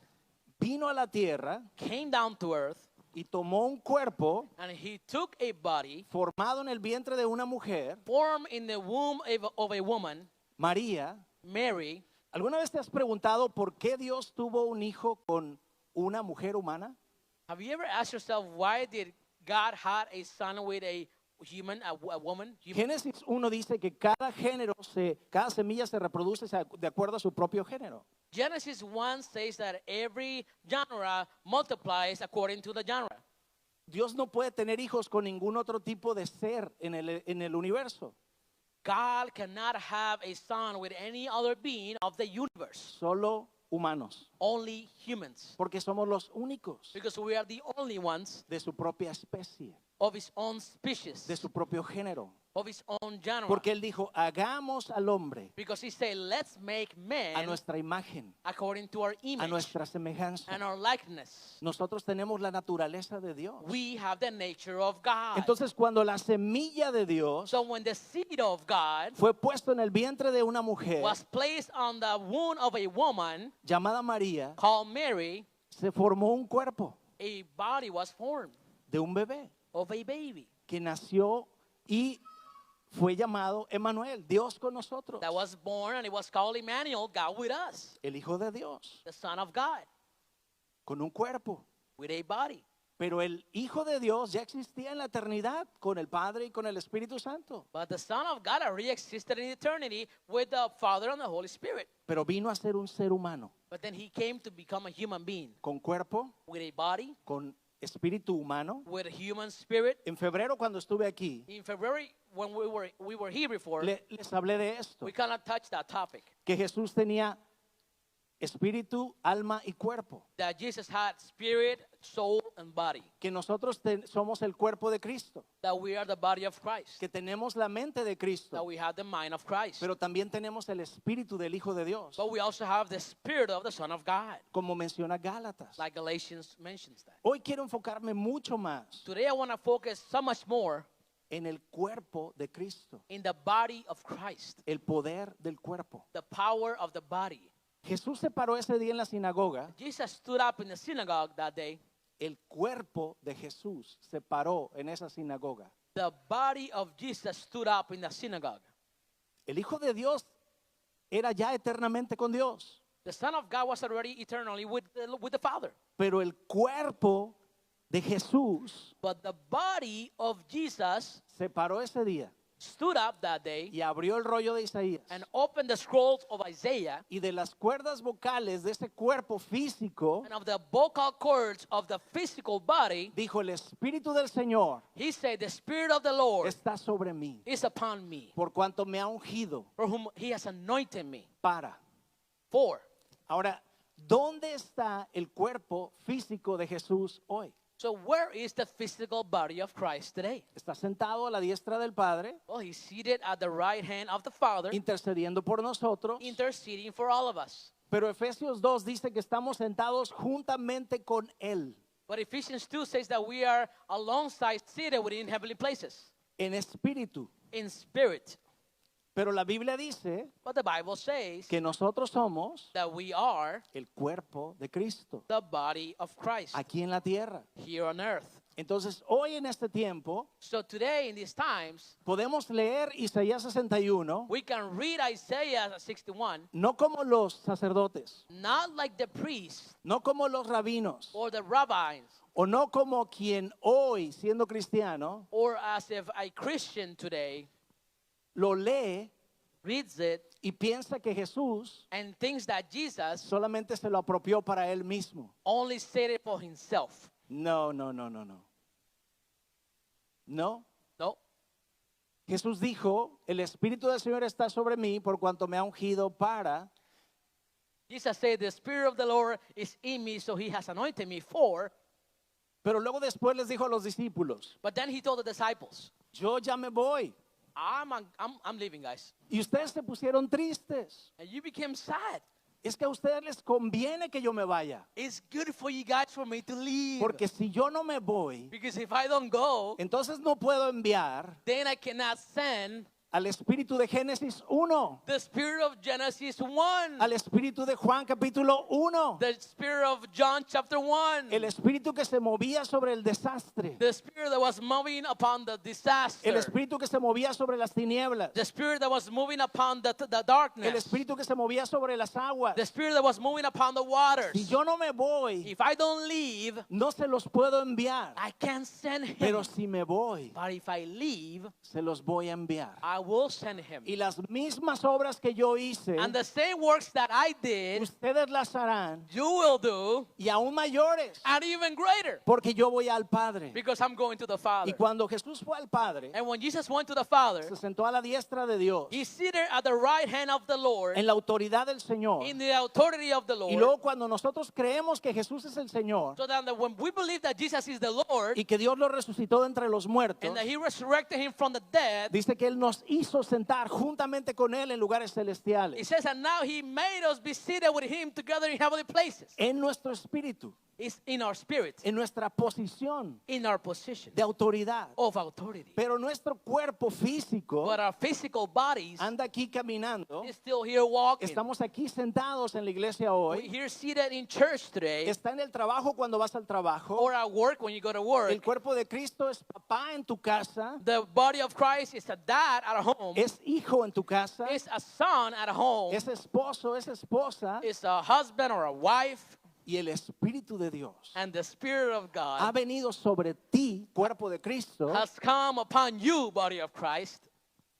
vino a la tierra came down to earth y tomó un cuerpo and he took a body formado en el vientre de una mujer, formed in the womb of a woman, María. Mary. ¿Alguna vez te has preguntado por qué Dios tuvo un hijo con una mujer humana? Have you ever asked yourself, why did God have a son with a human, a woman. Human. Génesis 1 dice que cada cada semilla se reproduce de acuerdo a su propio género. Genesis 1 says that every genre multiplies according to the genre. Dios no puede tener hijos con ningún otro tipo de ser en el universo. God cannot have a son with any other being of the universe. Solo humanos. Only humans. Porque somos los únicos Because we are the only ones de su propia especie, of his own species, de su propio género. of his own genre. Porque Él dijo, hagamos al hombre Because he said, let's make a man nuestra imagen, according to our a image nuestra semejanza. and our likeness. Nosotros tenemos la naturaleza de Dios. We have the nature of God. Entonces, cuando la semilla de Dios So when the seed of God fue puesto en el vientre de una mujer was placed on the womb of a woman llamada María, called Mary, se formó un cuerpo a body was formed de un bebé of a baby que nació y fue llamado Emmanuel, Dios con nosotros, that was born, and it was called Emmanuel, God with us, el Hijo de Dios, the Son of God con un cuerpo. with a body. Pero el Hijo de Dios ya existía en la eternidad con el Padre y con el Espíritu Santo. But the Son of God already existed in eternity with the Father and the Holy Spirit. Pero vino a ser un ser humano But then he came to become a human being con cuerpo, with a body, con espíritu humano. with a human spirit. En febrero, cuando estuve aquí, In February, when we were here before, les hablé de esto, we cannot touch that topic. que Jesús tenía espíritu, alma y cuerpo. That Jesus had spirit, soul, and body. Que nosotros somos el cuerpo de Cristo, That we are the body of Christ. que tenemos la mente de That Cristo, we have the mind of Christ. pero también tenemos el espíritu del Hijo de Dios, But we also have the spirit of the Son of God. como menciona Gálatas. Like Galatians mentions that. Hoy quiero enfocarme mucho más Today I want to focus so much more en el cuerpo de Cristo, in the body of Christ. el poder del cuerpo. The power of the body. Jesús se paró ese día en la sinagoga. Jesus stood up in the synagogue that day. El cuerpo de Jesús se paró en esa sinagoga. The body of Jesus stood up in the synagogue. El Hijo de Dios era ya eternamente con Dios, The Son of God was already eternally with the Father. pero el cuerpo de Jesús But the body of Jesus se paró ese día stood up that day y abrió el rollo de Isaías. and opened the scrolls of Isaiah, Y de las cuerdas vocales de ese cuerpo físico, and of the vocal cords of the physical body, dijo, el Espíritu del Señor he said, the Spirit of the Lord está sobre mí, is upon me, por cuanto me ha ungido for whom he has anointed me. para. For. Ahora, ¿dónde está el cuerpo físico de Jesús hoy? So where is the physical body of Christ today? Está sentado a la diestra del Padre, Well, he's seated at the right hand of the Father, intercediendo por nosotros. interceding for all of us. Pero Efesios 2 dice que estamos sentados juntamente con Él, But Ephesians 2 says that we are alongside, seated within heavenly places, en espíritu. in spirit. Pero la Biblia dice But the Bible says que nosotros somos that we are el cuerpo de Cristo, the body of Christ aquí en la tierra. here on earth. Entonces, hoy en este tiempo, So today, in these times, podemos leer Isaías 61, we can read Isaiah 61, no como los sacerdotes, not like the priests no como los rabinos, or the rabbis, o no como quien hoy, siendo cristiano, or as if a Christian today lo lee reads it y piensa que Jesús and thinks that Jesus solamente se lo apropió para él mismo. only said it for himself. No, no, no, no, no. No. No. Jesús dijo, el Espíritu del Señor está sobre mí por cuanto me ha ungido para. Jesus said, the Spirit of the Lord is in me, so he has anointed me for. Pero luego después les dijo a los discípulos, But then he told the disciples, yo ya me voy. I'm leaving, guys. Y ustedes se pusieron tristes. And you became sad. Es que a ustedes les conviene que yo me vaya. It's good for you guys for me to leave. Porque si yo no me voy, Because if I don't go, entonces no puedo enviar then I cannot send al espíritu de Génesis 1, the spirit of Genesis 1, al espíritu de Juan capítulo 1, the spirit of John chapter 1, el espíritu que se movía sobre el desastre, the spirit that was moving upon the disaster, el espíritu que se movía sobre las tinieblas, the spirit that was moving upon the el darkness, espíritu que se movía sobre las aguas. the spirit that was moving upon the waters. Si yo no me voy, If I don't leave, no se los puedo enviar, I can't send him. pero si me voy, But if I leave, se los voy a enviar. I will send him. Y las mismas obras que yo hice, And the same works that I did, ustedes las harán, you will do, y aún mayores, and even greater, porque yo voy al Padre. because I'm going to the Father. Y cuando Jesús fue al Padre, And when Jesus went to the Father, se sentó a la diestra de Dios, he seated at the right hand of the Lord, en la autoridad del Señor. in the authority of the Y Lord. luego cuando nosotros creemos que Jesús es el Señor So that when we believe that Jesus is the Lord, y que Dios lo resucitó de entre los muertos, and that he resurrected him from the dead, dice que Él nos hizo sentar juntamente con Él en lugares it celestiales, says, and now he made us be seated with him together in heavenly places. en nuestro espíritu, It's in our spirit, en nuestra posición in our position de autoridad. of authority. Pero nuestro cuerpo físico But our physical bodies anda aquí caminando. is still here walking. Estamos aquí sentados en la iglesia We're hoy. here seated in church today, Está en el trabajo cuando vas al trabajo. or at work when you go to work. El cuerpo de Cristo es papá en tu casa, The body of Christ is a dad at home, es hijo en tu casa, is a son at home, es esposo, es esposa, is a husband or a wife, y el Espíritu de Dios and the Spirit of ha God venido sobre ti, cuerpo de Cristo, has come upon you, body of Christ,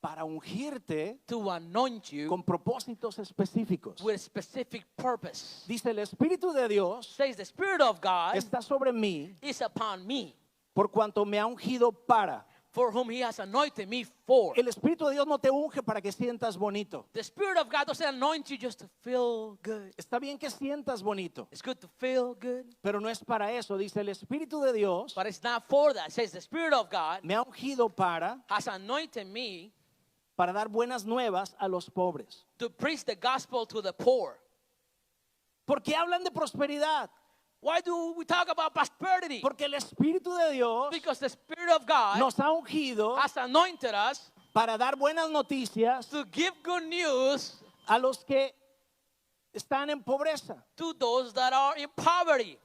para ungirte to anoint you con propósitos específicos. with specific purpose. Dice, el Espíritu de Dios Says the Spirit of God está sobre mí is upon me, por cuanto me ha ungido para. for whom he has anointed me for. El Espíritu de Dios no te unge para que sientas bonito. The Spirit of God doesn't anoint you just to feel good. Está bien que sientas bonito, It's good to feel good, pero no es para eso. Dice, el Espíritu de Dios but it's not for that. It says the Spirit of God me ha ungido has anointed me para dar buenas nuevas a los pobres. to preach the gospel to the poor. ¿Por qué hablan de prosperidad? Why do we talk about prosperity? Porque el Espíritu de Dios Because the Spirit of God nos ha ungido has anointed us para dar buenas noticias to give good news a los que están en pobreza. to those that are in poverty.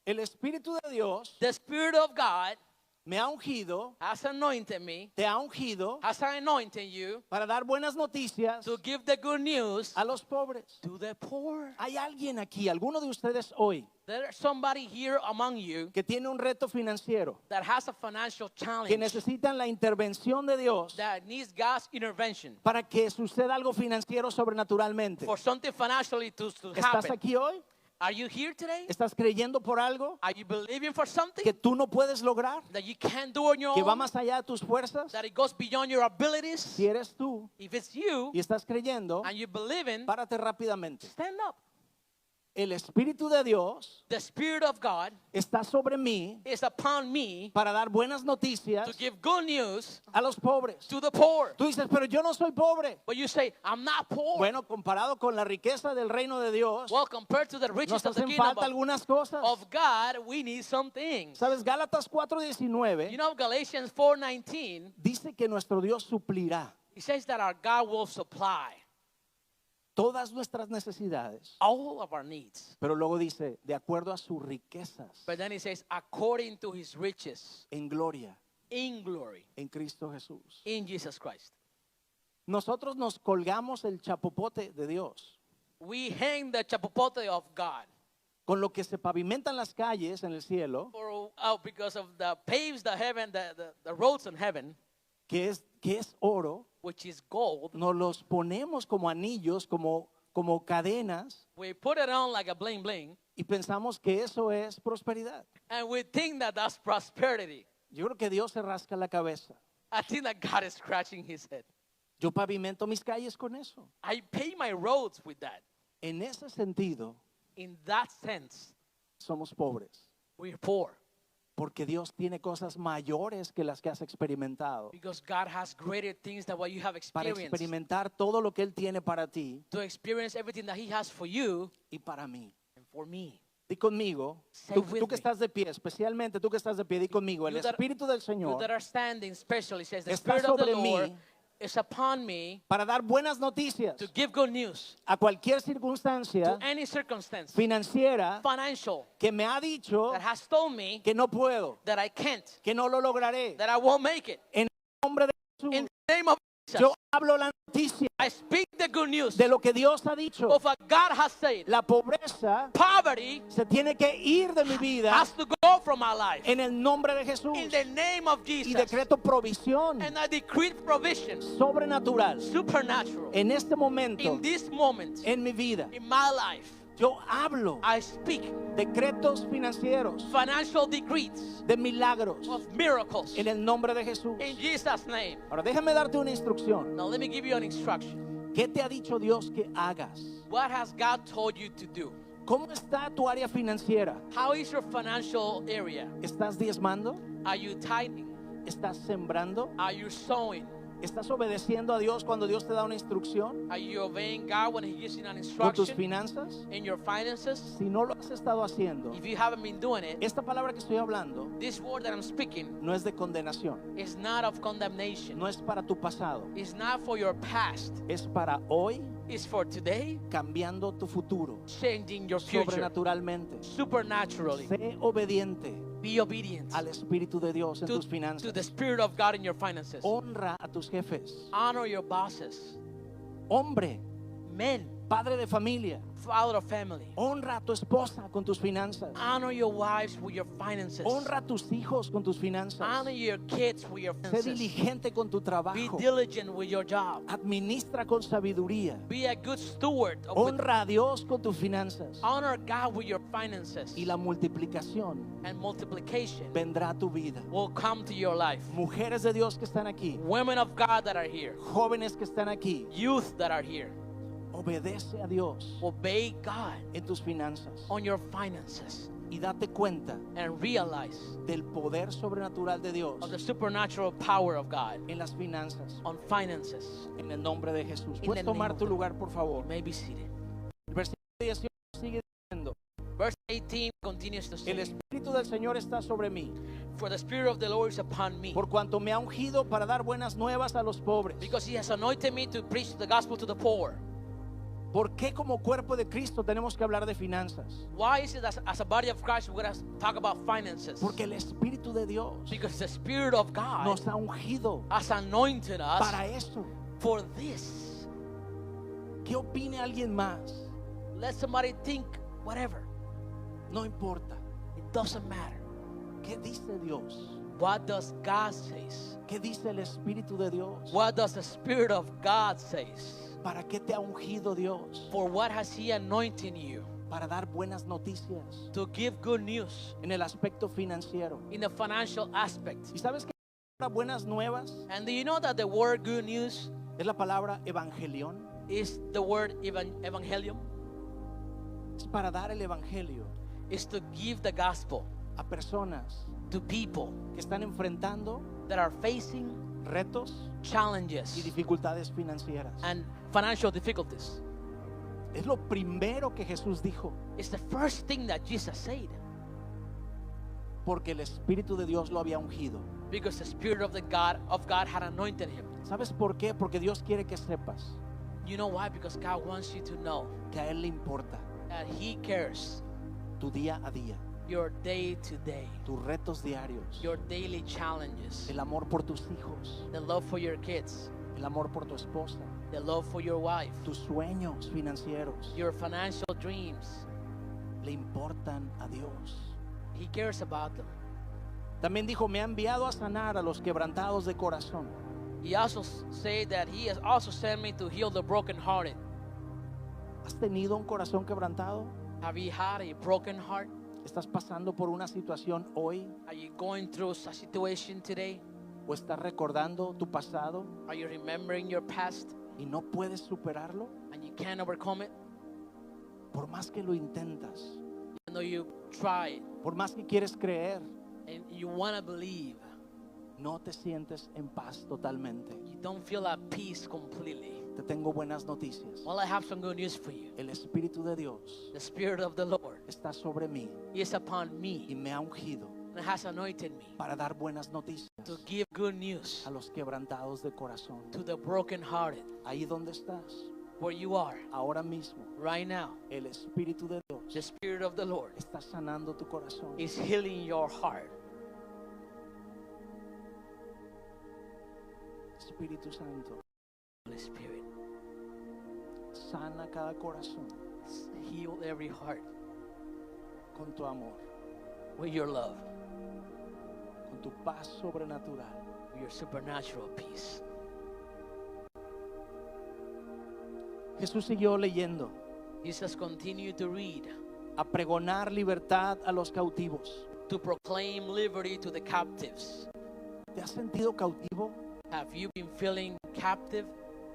El Espíritu de Dios The Spirit of God me ha ungido, has anointed me, te ha ungido has anointed you para dar buenas noticias to give the good news a los pobres. to the poor. Hay alguien aquí, alguno de ustedes hoy, There's somebody here among you que tiene un reto financiero, that has a financial que challenge necesitan la intervención de Dios that needs God's intervention para que suceda algo financiero sobrenaturalmente. for something financially to ¿Estás happen. aquí hoy? Are you here today? ¿Estás creyendo por algo Are you believing for something que tú no puedes lograr? that you can't do on your ¿Que va own? más allá de tus fuerzas? That it goes beyond your abilities? Si eres tú If it's you y estás creyendo, and you believe in, párate rápidamente. stand up. El Espíritu de Dios The Spirit of God está sobre mí is upon me para dar buenas noticias to give good news a los pobres. to the poor. Tú dices, pero yo no soy pobre. But you say, I'm not poor. Bueno, comparado con la riqueza del reino de Dios, Well, compared to the riches nos of the hacen kingdom falta algunas cosas. of God, we need some things. ¿Sabes? Gálatas 4:19 You know, Galatians 4:19, dice que nuestro Dios suplirá it says that our God will supply todas nuestras necesidades. all of our needs. Pero luego dice, de acuerdo a sus riquezas But then it says, according to his riches en gloria in glory en Cristo Jesús. in Jesus Christ. Nosotros nos colgamos el chapopote de Dios, We hang the chapopote of God con lo que se pavimentan las calles en el cielo, because of the paves, the heaven, the roads in heaven, que es oro. which is gold. Nos los ponemos como anillos, como cadenas, We put it on like a bling bling, y pensamos que eso es prosperidad. and we think that that's prosperity. Yo creo que Dios se rasca la cabeza. I think that God is scratching his head. Yo pavimento mis calles con eso. I pay my roads with that. En ese sentido, In that sense, somos pobres, we're poor porque Dios tiene cosas mayores que las que has experimentado. because God has greater things than what you have Para experienced. experimentar todo lo que Él tiene para ti To experience everything that he has for you y para mí. and for me. Di conmigo, Say tú with que me. estás de pie, especialmente tú que estás de pie, di conmigo, el You that- Espíritu del You Señor that are standing, especially says the está Spirit of the sobre Lord mí is upon me para dar buenas noticias to give good news a cualquier to circunstancia any circumstance, financiera financial, que me ha dicho that has told me que no puedo, that I can't, que no lo lograré. that I won't make it. En el nombre de In Jesús, the name of yo Jesus, hablo la noticia I speak the good news de lo que Dios ha dicho. of what God has said. La pobreza Poverty se tiene que ir de mi vida has to go from my life. en el nombre de Jesús. In the name of Y Jesus. decreto provisión And I decree provision, sobrenatural supernatural, en este momento in this moment, en mi vida. in my life. Yo hablo I speak decretos financieros financial decrees de milagros of miracles en el nombre de Jesús. in Jesus' name. Ahora déjame darte una instrucción. Now let me give you an instruction. ¿Qué te ha dicho Dios que hagas? What has God told you to do? ¿Cómo está tu área financiera? How is your financial area? ¿Estás diezmando? Are you tithing? ¿Estás sembrando? Are you sowing? ¿Estás obedeciendo a Dios cuando Dios te da una instrucción Are you obeying God when He gives you an con tus instruction finanzas? in your finances? Si no lo has estado haciendo, If you haven't been doing it, esta palabra que estoy hablando this word that I'm speaking no es de condenación, is not of condemnation. no es para tu pasado, It's not for your past. es para hoy, It's for today, cambiando tu futuro changing your future sobrenaturalmente. supernaturally. Sé obediente Be obedient al Espíritu de Dios en tus to finanzas. the Spirit of God in your finances. Honra a tus jefes. Honor your bosses. Hombre, Men, padre de familia, father of family. honra a tu esposa con tus finanzas. Honor your wives with your finances. Honra a tus hijos con tus finanzas. Honor your kids with your Sé finances. diligente con tu Be trabajo. diligent with your job. Administra con sabiduría. Be a good steward of Honra a Dios con tus finanzas. honor God with your finances. Y la multiplicación And multiplication vendrá a tu vida. will come to your life. Mujeres de Dios que están aquí, Women of God that are here, jóvenes que están aquí, youth that are here, obedece a Dios obey God en tus finanzas on your finances y date cuenta and realize del poder sobrenatural de Dios of the supernatural power of God en las finanzas, on finances. en el nombre de Jesús. In Puedes the name tomar of tu the- lugar, por favor. You may be seated. El versículo 18 sigue diciendo: Verse 18 continues to el say, Espíritu del Señor está sobre mí, for the Spirit of the Lord is upon me, por cuanto me ha ungido para dar buenas nuevas a los pobres. because He has anointed me to preach the gospel to the poor. ¿Por qué como cuerpo de Cristo tenemos que hablar de finanzas? Why is it that as a body of Christ we're going to talk about finances? Porque el Espíritu de Dios Because the Spirit of God nos ha ungido has anointed us para eso. for this. ¿Qué opine alguien más? Let somebody think whatever. No importa. It doesn't matter. ¿Qué dice Dios? What does God say? ¿Qué dice el Espíritu de Dios? What does the Spirit of God say? ¿Para qué te ha ungido Dios? For what has He anointed you? Para dar buenas noticias To give good news en el aspecto financiero. in the financial aspect. ¿Y sabes qué es la palabra buenas nuevas? And do you know that the word good news Es la palabra evangelión. is the word evangelium? Es para dar el evangelio Is to give the gospel a personas to people que están enfrentando that are facing retos y challenges dificultades financieras. and financial difficulties. Es lo primero que Jesús dijo, It's the first thing that Jesus said, porque el Espíritu de Dios lo había ungido. because the Spirit of God had anointed him. ¿Sabes por qué? Porque Dios quiere que sepas You know why? Because God wants you to know que a Él le importa that He cares tu día a día, your day to day, tus retos diarios, your daily challenges, el amor por tus hijos, the love for your kids, el amor por tu esposa, the love for your wife, tus sueños financieros, your financial dreams. le importan a Dios. He cares about them. También dijo, me ha enviado a sanar a los quebrantados de corazón. He also said that He has also sent me to heal the brokenhearted. ¿Has tenido un corazón quebrantado? Have you had a broken heart? ¿Estás pasando por una situación hoy? Are you going through a situation today? ¿O estás recordando tu pasado Are you remembering your past y no puedes superarlo? and you can't overcome it? Por más que lo intentas, Even though you try por más que quieres creer, and you want to believe, no te sientes en paz totalmente. you don't feel at peace completely. Te tengo buenas noticias. Well, I have some good news for you. El Espíritu de Dios The Spirit of the Lord está sobre mí is upon me y me ha ungido and has anointed me para dar buenas noticias to give good news a los quebrantados de corazón. to the brokenhearted. Ahí donde estás, Where you are ahora mismo, right now, el Espíritu de the Dios Spirit of the Lord está sanando tu corazón. is healing your heart. Espíritu Santo, Holy Spirit, sana cada corazón heal every heart con tu amor, with your love, con tu paz sobrenatural. with your supernatural peace. Jesús siguió leyendo, Jesus continued to read, a pregonar libertad a los cautivos. to proclaim liberty to the captives. ¿Te has sentido cautivo Have you been feeling captive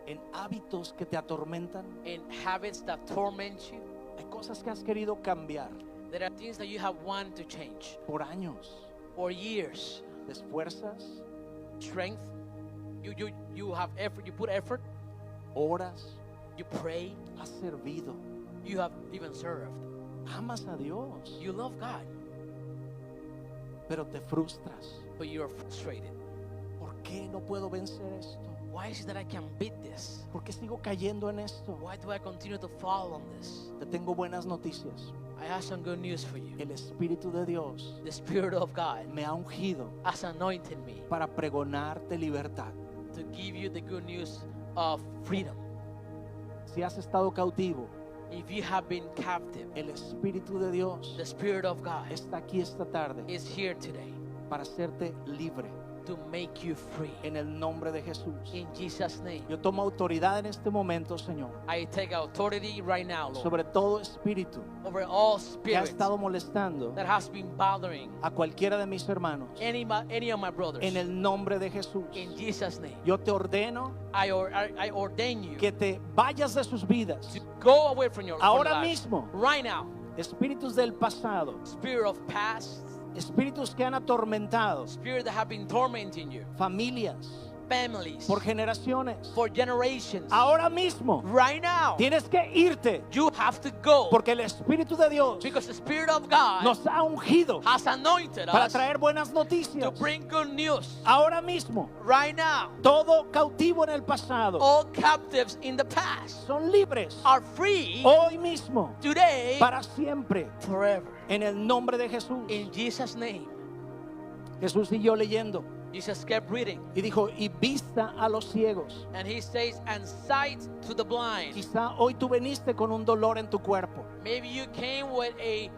en hábitos que te atormentan? in habits that torment you? Hay cosas que has querido cambiar There are things that you have wanted to change por años. for years. Te esfuerzas, Strength, you have effort, you put effort, oras, you pray, has servido, you have even served. amas a Dios, You love God, pero te frustras. but you are frustrated. ¿Por qué no puedo vencer esto? Why is it that I can beat this? ¿Por qué sigo cayendo en esto? Why do I continue to fall on this? Te tengo buenas noticias. I have some good news for you. El Espíritu de Dios The Spirit of God me ha ungido has anointed me para pregonarte libertad. to give you the good news of freedom. Si has estado cautivo, If you have been captive, el Espíritu de Dios the Spirit of God está aquí esta tarde is here today para hacerte libre to make you free. en el nombre de Jesús. In Jesus' name, Yo tomo autoridad en este momento, Señor, I take authority right now, Lord, sobre todo espíritu over all que ha spirits estado molestando that has been bothering a cualquiera de mis hermanos. any of my brothers. En el nombre de Jesús, In Jesus' name, yo te ordeno I ordain you que te vayas de sus vidas. to go away from your Ahora lives. mismo, Right now, espíritus del pasado, spirit of past, espíritus que han atormentado spirit that have been tormenting you, familias families, por generaciones. for generations. Ahora mismo Right now, tienes que irte you have to go porque el Espíritu de Dios because the Spirit of God nos ha ungido has anointed para us traer buenas to noticias. bring good news. Ahora mismo, Right now, todo cautivo en el pasado all captives in the past son libres are free hoy mismo, today, para siempre, forever. en el nombre de Jesús. In Jesus' name, Jesús siguió leyendo Jesus kept reading, y dijo, y vista a los ciegos. and he says, and sight to the blind. Quizá hoy tú veniste con un dolor en tu cuerpo. Maybe you came with a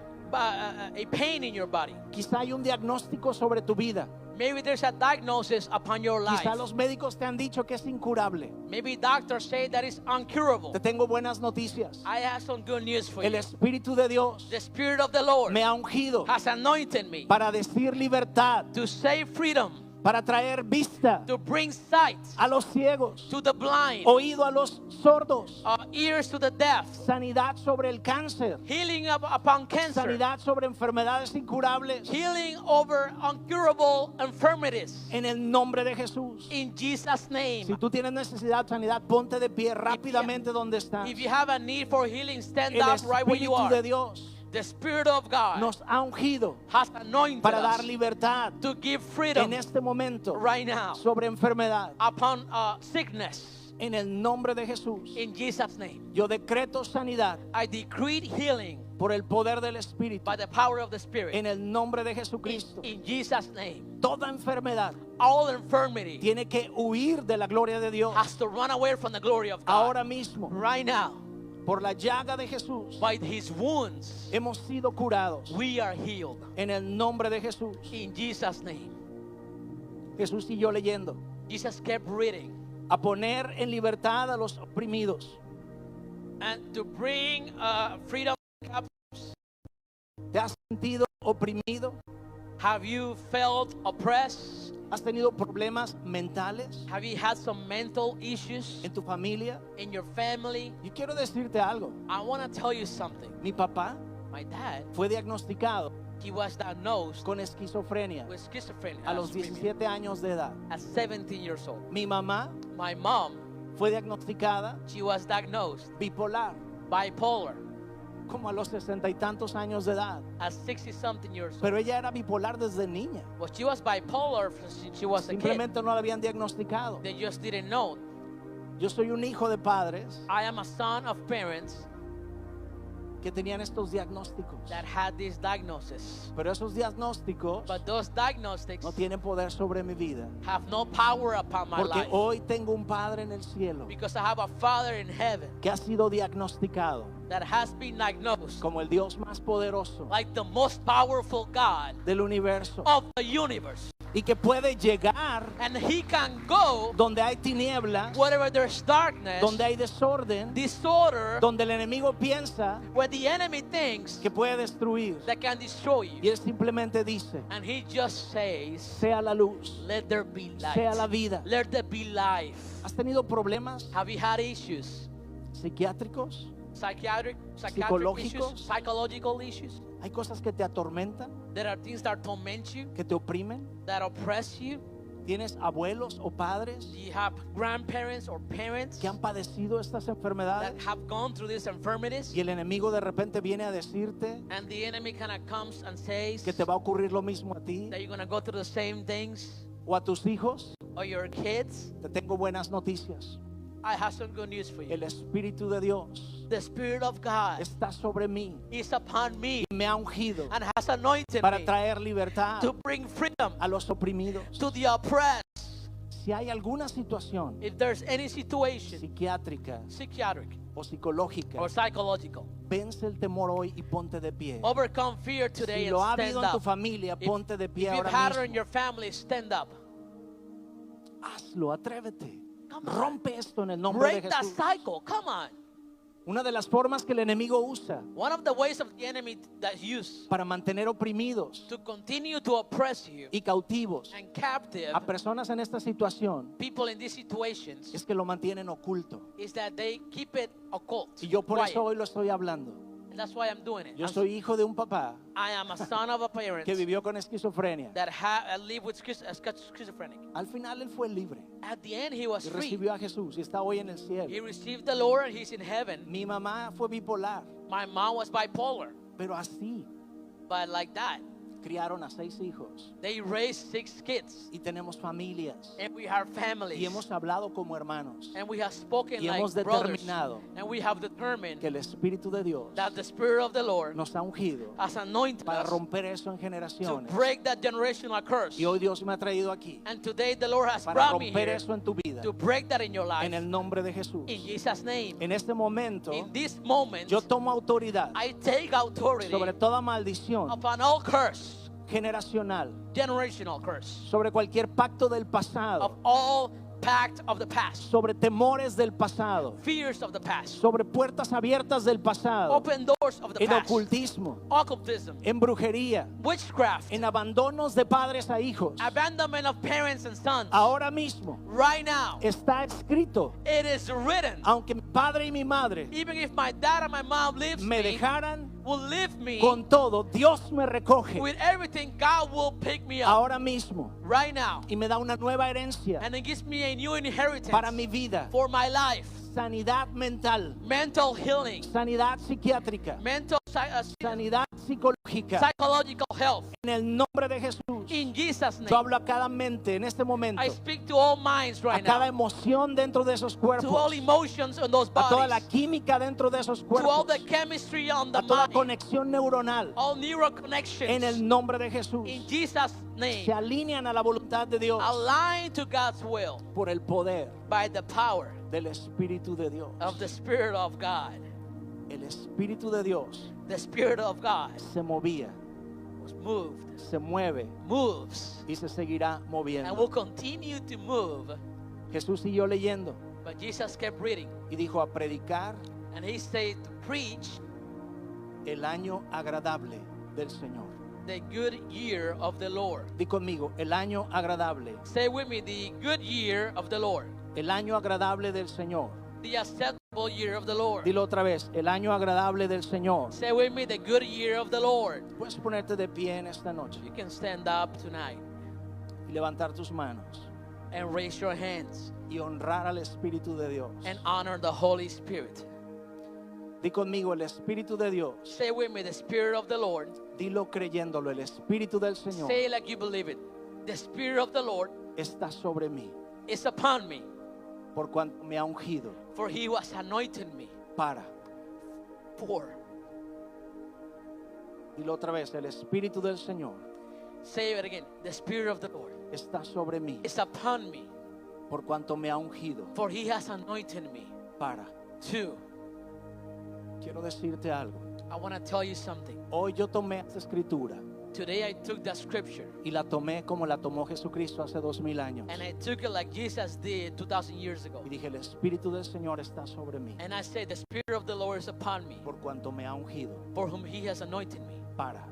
pain in your body. Quizá hay un diagnóstico sobre tu vida. Maybe there's a diagnosis upon your life. Quizá los médicos te han dicho que es incurable. Maybe doctors say that it's uncurable. Te tengo buenas noticias. I have some good news for El you. Espíritu de Dios The Spirit of the Lord me ha ungido has anointed me para decir libertad, to say freedom, para traer vista to bring sight a los ciegos, to the blind, oído a los sordos, ears to the deaf, sanidad sobre el cáncer, healing upon cancer, sanidad sobre enfermedades incurables, healing over uncurable infirmities. en el nombre de Jesús. In Jesus' name. Si tú tienes necesidad de sanidad, ponte de pie rápidamente donde estás. If you have a need for healing, stand El up right where you Espíritu de are. Dios The Spirit of God nos ha ungido has anointed para us dar libertad to give freedom en este momento right now sobre enfermedad. upon sickness. En el nombre de Jesús, In Jesus' name, yo decreto sanidad I decree healing por el poder del Espíritu. by the power of the Spirit. En el nombre de Jesucristo, In Jesus' name, toda enfermedad all infirmity tiene que huir de la gloria de Dios. has to run away from the glory of God. Ahora mismo, Right now, por la llaga de Jesús, by His wounds, hemos sido curados. we are healed. En el nombre de Jesús. In Jesus' name, Jesús siguió leyendo. Jesus kept reading, A poner en libertad a los oprimidos. and to bring freedom. ¿Te has sentido oprimido? Have you felt oppressed? ¿Has tenido problemas mentales Have you had some mental issues en tu familia? in your family? Yo quiero decirte algo. I want to tell you something. Mi papá My dad, fue diagnosticado he was diagnosed con esquizofrenia with schizophrenia a los 17 años de edad. at 17 years old. Mi mamá My mom, fue diagnosticada she was diagnosed bipolar. bipolar. como a los 60 y tantos años de edad. at 60-something years old. Pero ella era bipolar desde niña. Well, she was bipolar since she was a kid. Simplemente no la habían diagnosticado. They just didn't know. Yo soy un hijo de padres I am a son of parents que tenían estos diagnósticos. that had this diagnosis. Pero esos diagnósticos But those diagnostics no tienen poder sobre mi vida. have no power upon my Porque life. hoy tengo un Padre en el cielo Because I have a Father in heaven que ha sido diagnosticado that has been diagnosed como el Dios más poderoso like the most powerful God del universo of the universe. y que puede llegar And He can go donde hay tinieblas, wherever there's darkness, donde hay desorden, disorder, donde el enemigo piensa where the enemy thinks que puede destruir. that can destroy Y you. él simplemente dice, And He just says, sea la luz, let there be sea la light. vida. Let there be life. ¿Has tenido problemas Have you had issues? psiquiátricos? Psychiatric Psicológicos. issues? Psychological issues? ¿Hay cosas que te atormentan, There are things that torment you, que te oprimen? that oppress you. ¿Tienes abuelos o padres Do you have grandparents or parents que han padecido estas that enfermedades? have gone through these infirmities? Y el enemigo de repente viene a decirte And the enemy kind of comes and says que te va a ocurrir lo mismo a ti that you're going to go through the same things, o a tus hijos. or your kids. Te tengo buenas noticias. I have some good news for you. El Espíritu de Dios The Spirit of God está sobre mí is upon me y me ha ungido and has anointed para me traer libertad to bring freedom a los oprimidos. to the oppressed. Si hay alguna situación If there's any situation, psiquiátrica psychiatric o psicológica, or psychological, vence el temor hoy y ponte de pie. overcome fear today Si and lo ha stand habido en tu up. familia, ponte de If pie you've ahora had it in mismo. your family, stand up. Hazlo, atrévete. Come on. Rompe esto en el nombre de Break that Jesús. cycle. Come on. Una de las formas que el enemigo usa One of the ways of the enemy that's used para mantener oprimidos to continue to oppress you y cautivos and captive a personas en esta situación people in these situations es que lo mantienen oculto. is that they keep it occult. Y yo por quiet. eso hoy lo estoy hablando. And that's why I'm doing it. Yo soy hijo de un papá I am a son of a parent que vivió con esquizofrenia. that live with schizophrenic. Al final él fue libre At the end, he was y free. recibió a Jesús y está hoy en el He cielo. received the Lord and he's in heaven. Mi mamá fue bipolar, My mom was bipolar, pero así but like that, criaron a 6 hijos they raised 6 kids. y tenemos familias And we have y families. hemos hablado como hermanos And we have spoken y like hemos brothers. determinado And we have determined que el Espíritu de Dios that the Spirit of the Lord nos ha ungido has anointed para us romper eso en to generaciones. break that generational curse. Y hoy Dios me ha traído aquí And today the Lord has para brought me romper here eso en tu vida to break that in your life. en el nombre de Jesús. In Jesus' name. En este momento In this moment, yo tomo autoridad I take authority sobre toda maldición upon all curse, generacional, generational curse, sobre cualquier pacto del of pasado, all pact of the past, sobre temores del pasado, fears of the past, sobre puertas abiertas del pasado, open doors of the en past, ocultismo, occultism, en brujería, witchcraft, en abandonos de padres a hijos. abandonment of parents and sons. Ahora mismo Right now, está escrito, it is written. aunque mi padre y mi madre Even if my dad and my mom leaves me me, dejaran, will leave me con todo, Dios me recoge with everything, God will pick me up ahora mismo right now. y me da una nueva herencia And it gives me a new inheritance para mi vida. for my life. Sanidad mental, Mental healing, sanidad psiquiátrica, mental sanidad psicológica. psychological health. En el nombre de Jesús, In Jesus' yo name, hablo a cada mente en este momento, I speak to all minds a right cada now, emoción dentro de esos to all cuerpos, emotions in those a toda la bodies, química dentro de esos to all cuerpos, the chemistry on the a toda mind, conexión neuronal, all neural en connections. el nombre de Jesús. In Jesus' Se name, alinean a la voluntad de Dios align to God's will por el poder by the power del Espíritu de Dios. of the Spirit of God. El Espíritu de Dios The Spirit of God se movía, was moved, se mueve moves, y se seguirá and moviendo. will continue to move. Jesús siguió leyendo But Jesus kept reading, y dijo a predicar and he said to preach el año agradable del Señor. the good year of the Lord. Di conmigo, el año agradable, Say with me, the good year of the Lord. el año agradable del Señor. The acceptable year of the Lord. Dilo otra vez, el año agradable del Señor. Say with me, the good year of the Lord. Puedes ponerte de pie en esta noche You can stand up tonight y levantar tus manos and raise your hands y honrar al Espíritu de Dios. and honor the Holy Spirit. Di conmigo, el Espíritu de Dios. Say with me, the Spirit of the Lord. Dilo creyéndolo, el Espíritu del Señor Say it like you believe it. The Spirit of the Lord está sobre mí, is upon me, por cuanto me ha ungido for he was anointed me para. for. Dilo otra vez, el Espíritu del Señor Say it again. The Spirit of the Lord está sobre mí, is upon me, por cuanto me ha ungido for he has anointed me para. to. Quiero decirte algo. I want to tell you something. Hoy yo tomé esta escritura Today I took that scripture y la tomé como la tomó Jesucristo hace 2000 años. and I took it like Jesus did 2,000 years ago. Y dije, el Espíritu del Señor está sobre mí, And I said, the Spirit of the Lord is upon me, por cuanto me ha ungido for whom he has anointed me para.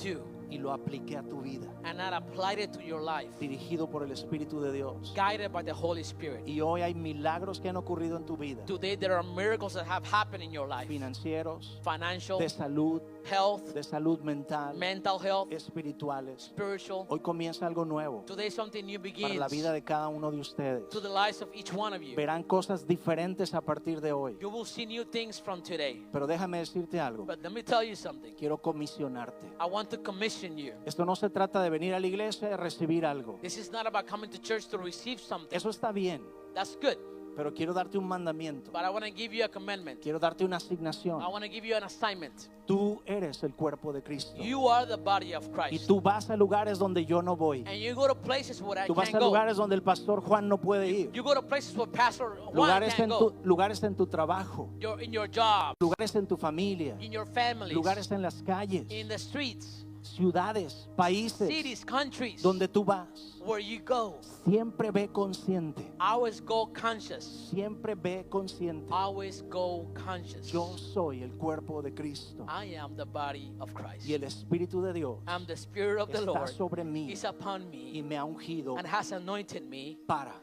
to. Y lo apliqué a tu vida, And I applied it to your life, dirigido por el Espíritu de Dios. guided by the Holy Spirit. Y hoy hay milagros que han ocurrido en tu vida, Today there are miracles that have happened in your life. financieros, Financial, de salud health, mental, mental health, espirituales. spiritual. Hoy comienza algo nuevo Today something new para begins la vida de cada uno de ustedes. to the lives of each one of you. Verán cosas diferentes a partir de hoy. You will see new things from today. Pero déjame decirte algo. But let me tell you something. Quiero comisionarte. I want to commission you. Esto no se trata de venir a la iglesia y recibir algo. This is not about coming to church to receive something. Eso está bien, That's good. pero quiero darte un mandamiento. But I want to give you a commandment. Quiero darte una asignación. I want to give you an assignment. Tú eres el cuerpo de Cristo. You are the body of Y Christ. tú vas a lugares donde yo no voy. And you go to places where I Tú vas can't a go. lugares donde el pastor Juan no puede ir. You go to places where Pastor Juan Lugares can't en go. lugares en tu trabajo. You're in your job, Lugares en tu familia. in your families, Lugares en las calles. in the streets, Ciudades, países cities, countries, donde tú vas. where you go. Siempre ve consciente. Always go conscious. Siempre ve consciente. Always go conscious. Yo soy el cuerpo de Cristo. I am the body of Christ. Y el Espíritu de Dios I'm the Spirit of the está Lord. sobre mí Is upon y me me ha ungido and has anointed me para.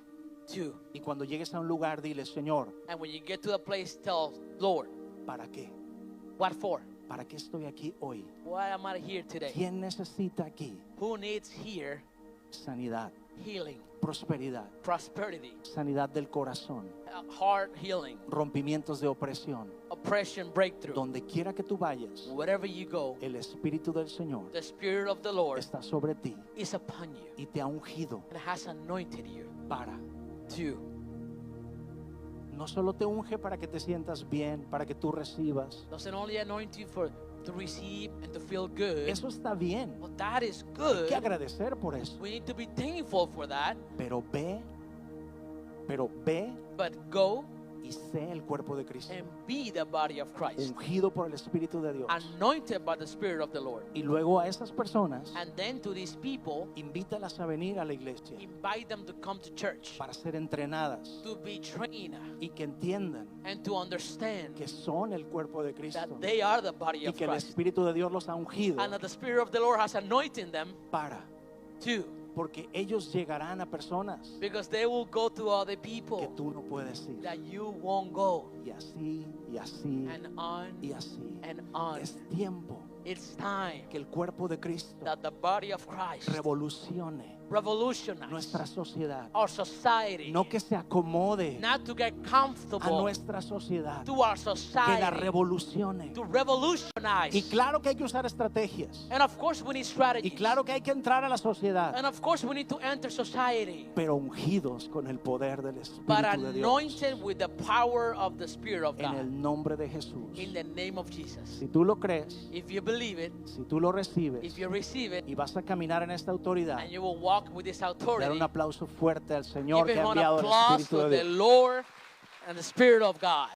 to. Y cuando llegues a un lugar, dile, Señor, And when you get to the place, tell Lord, ¿para qué? what for? ¿Para qué estoy aquí hoy? Why am I here today? ¿Quién necesita aquí Who needs here sanidad, healing, prosperidad, prosperity, sanidad del corazón, heart healing, rompimientos de opresión? oppression breakthrough? Donde quiera que tú vayas, Wherever you go, el Espíritu del Señor the Spirit of the Lord está sobre ti is upon you y te ha ungido and has anointed you para. to. No solo te unge para que te sientas bien, para que tú recibas. Doesn't only anoint you for to receive and to feel good. Eso está bien. Well, that is Hay good. que agradecer por eso. We need to be thankful for that. Pero ve But go y sé el cuerpo de Cristo, and be the body of Christ, ungido por el Espíritu de Dios. anointed by the Spirit of the Lord. Y luego a esas personas, And then to these people, invítalas a venir a la iglesia invite them to come to church, para ser entrenadas to be trained y que entiendan and to understand que son el cuerpo de Cristo that they are the body y of que el Christ. Espíritu de Dios los ha ungido And that the Spirit of the Lord has anointed them para, too. porque ellos llegarán a personas Because they will go to other que people tú no puedes ir. that you won't go. Y así, y así, And on y así. and on. Es tiempo It's time que el cuerpo de Cristo that the body of Christ revolucione revolutionize nuestra sociedad. our society. No que se acomode Not to get a comfortable nuestra sociedad, to our que la society. revolucione. To revolutionize. Y claro que hay que usar estrategias. And of course we need Y strategies. claro que hay que entrar a la sociedad, And of course we need to enter society. pero ungidos con el poder del Espíritu But de Dios. anointed with the power of the Spirit of En God. el nombre de Jesús. In the name of Jesus. Si tú lo crees, If you believe it, si tú lo recibes if you receive it, y vas a caminar en esta autoridad, and you will walk with this dar authority, un aplauso fuerte al Señor give que ha him an enviado el applause Espíritu to de the Dios. Lord and the Spirit of God.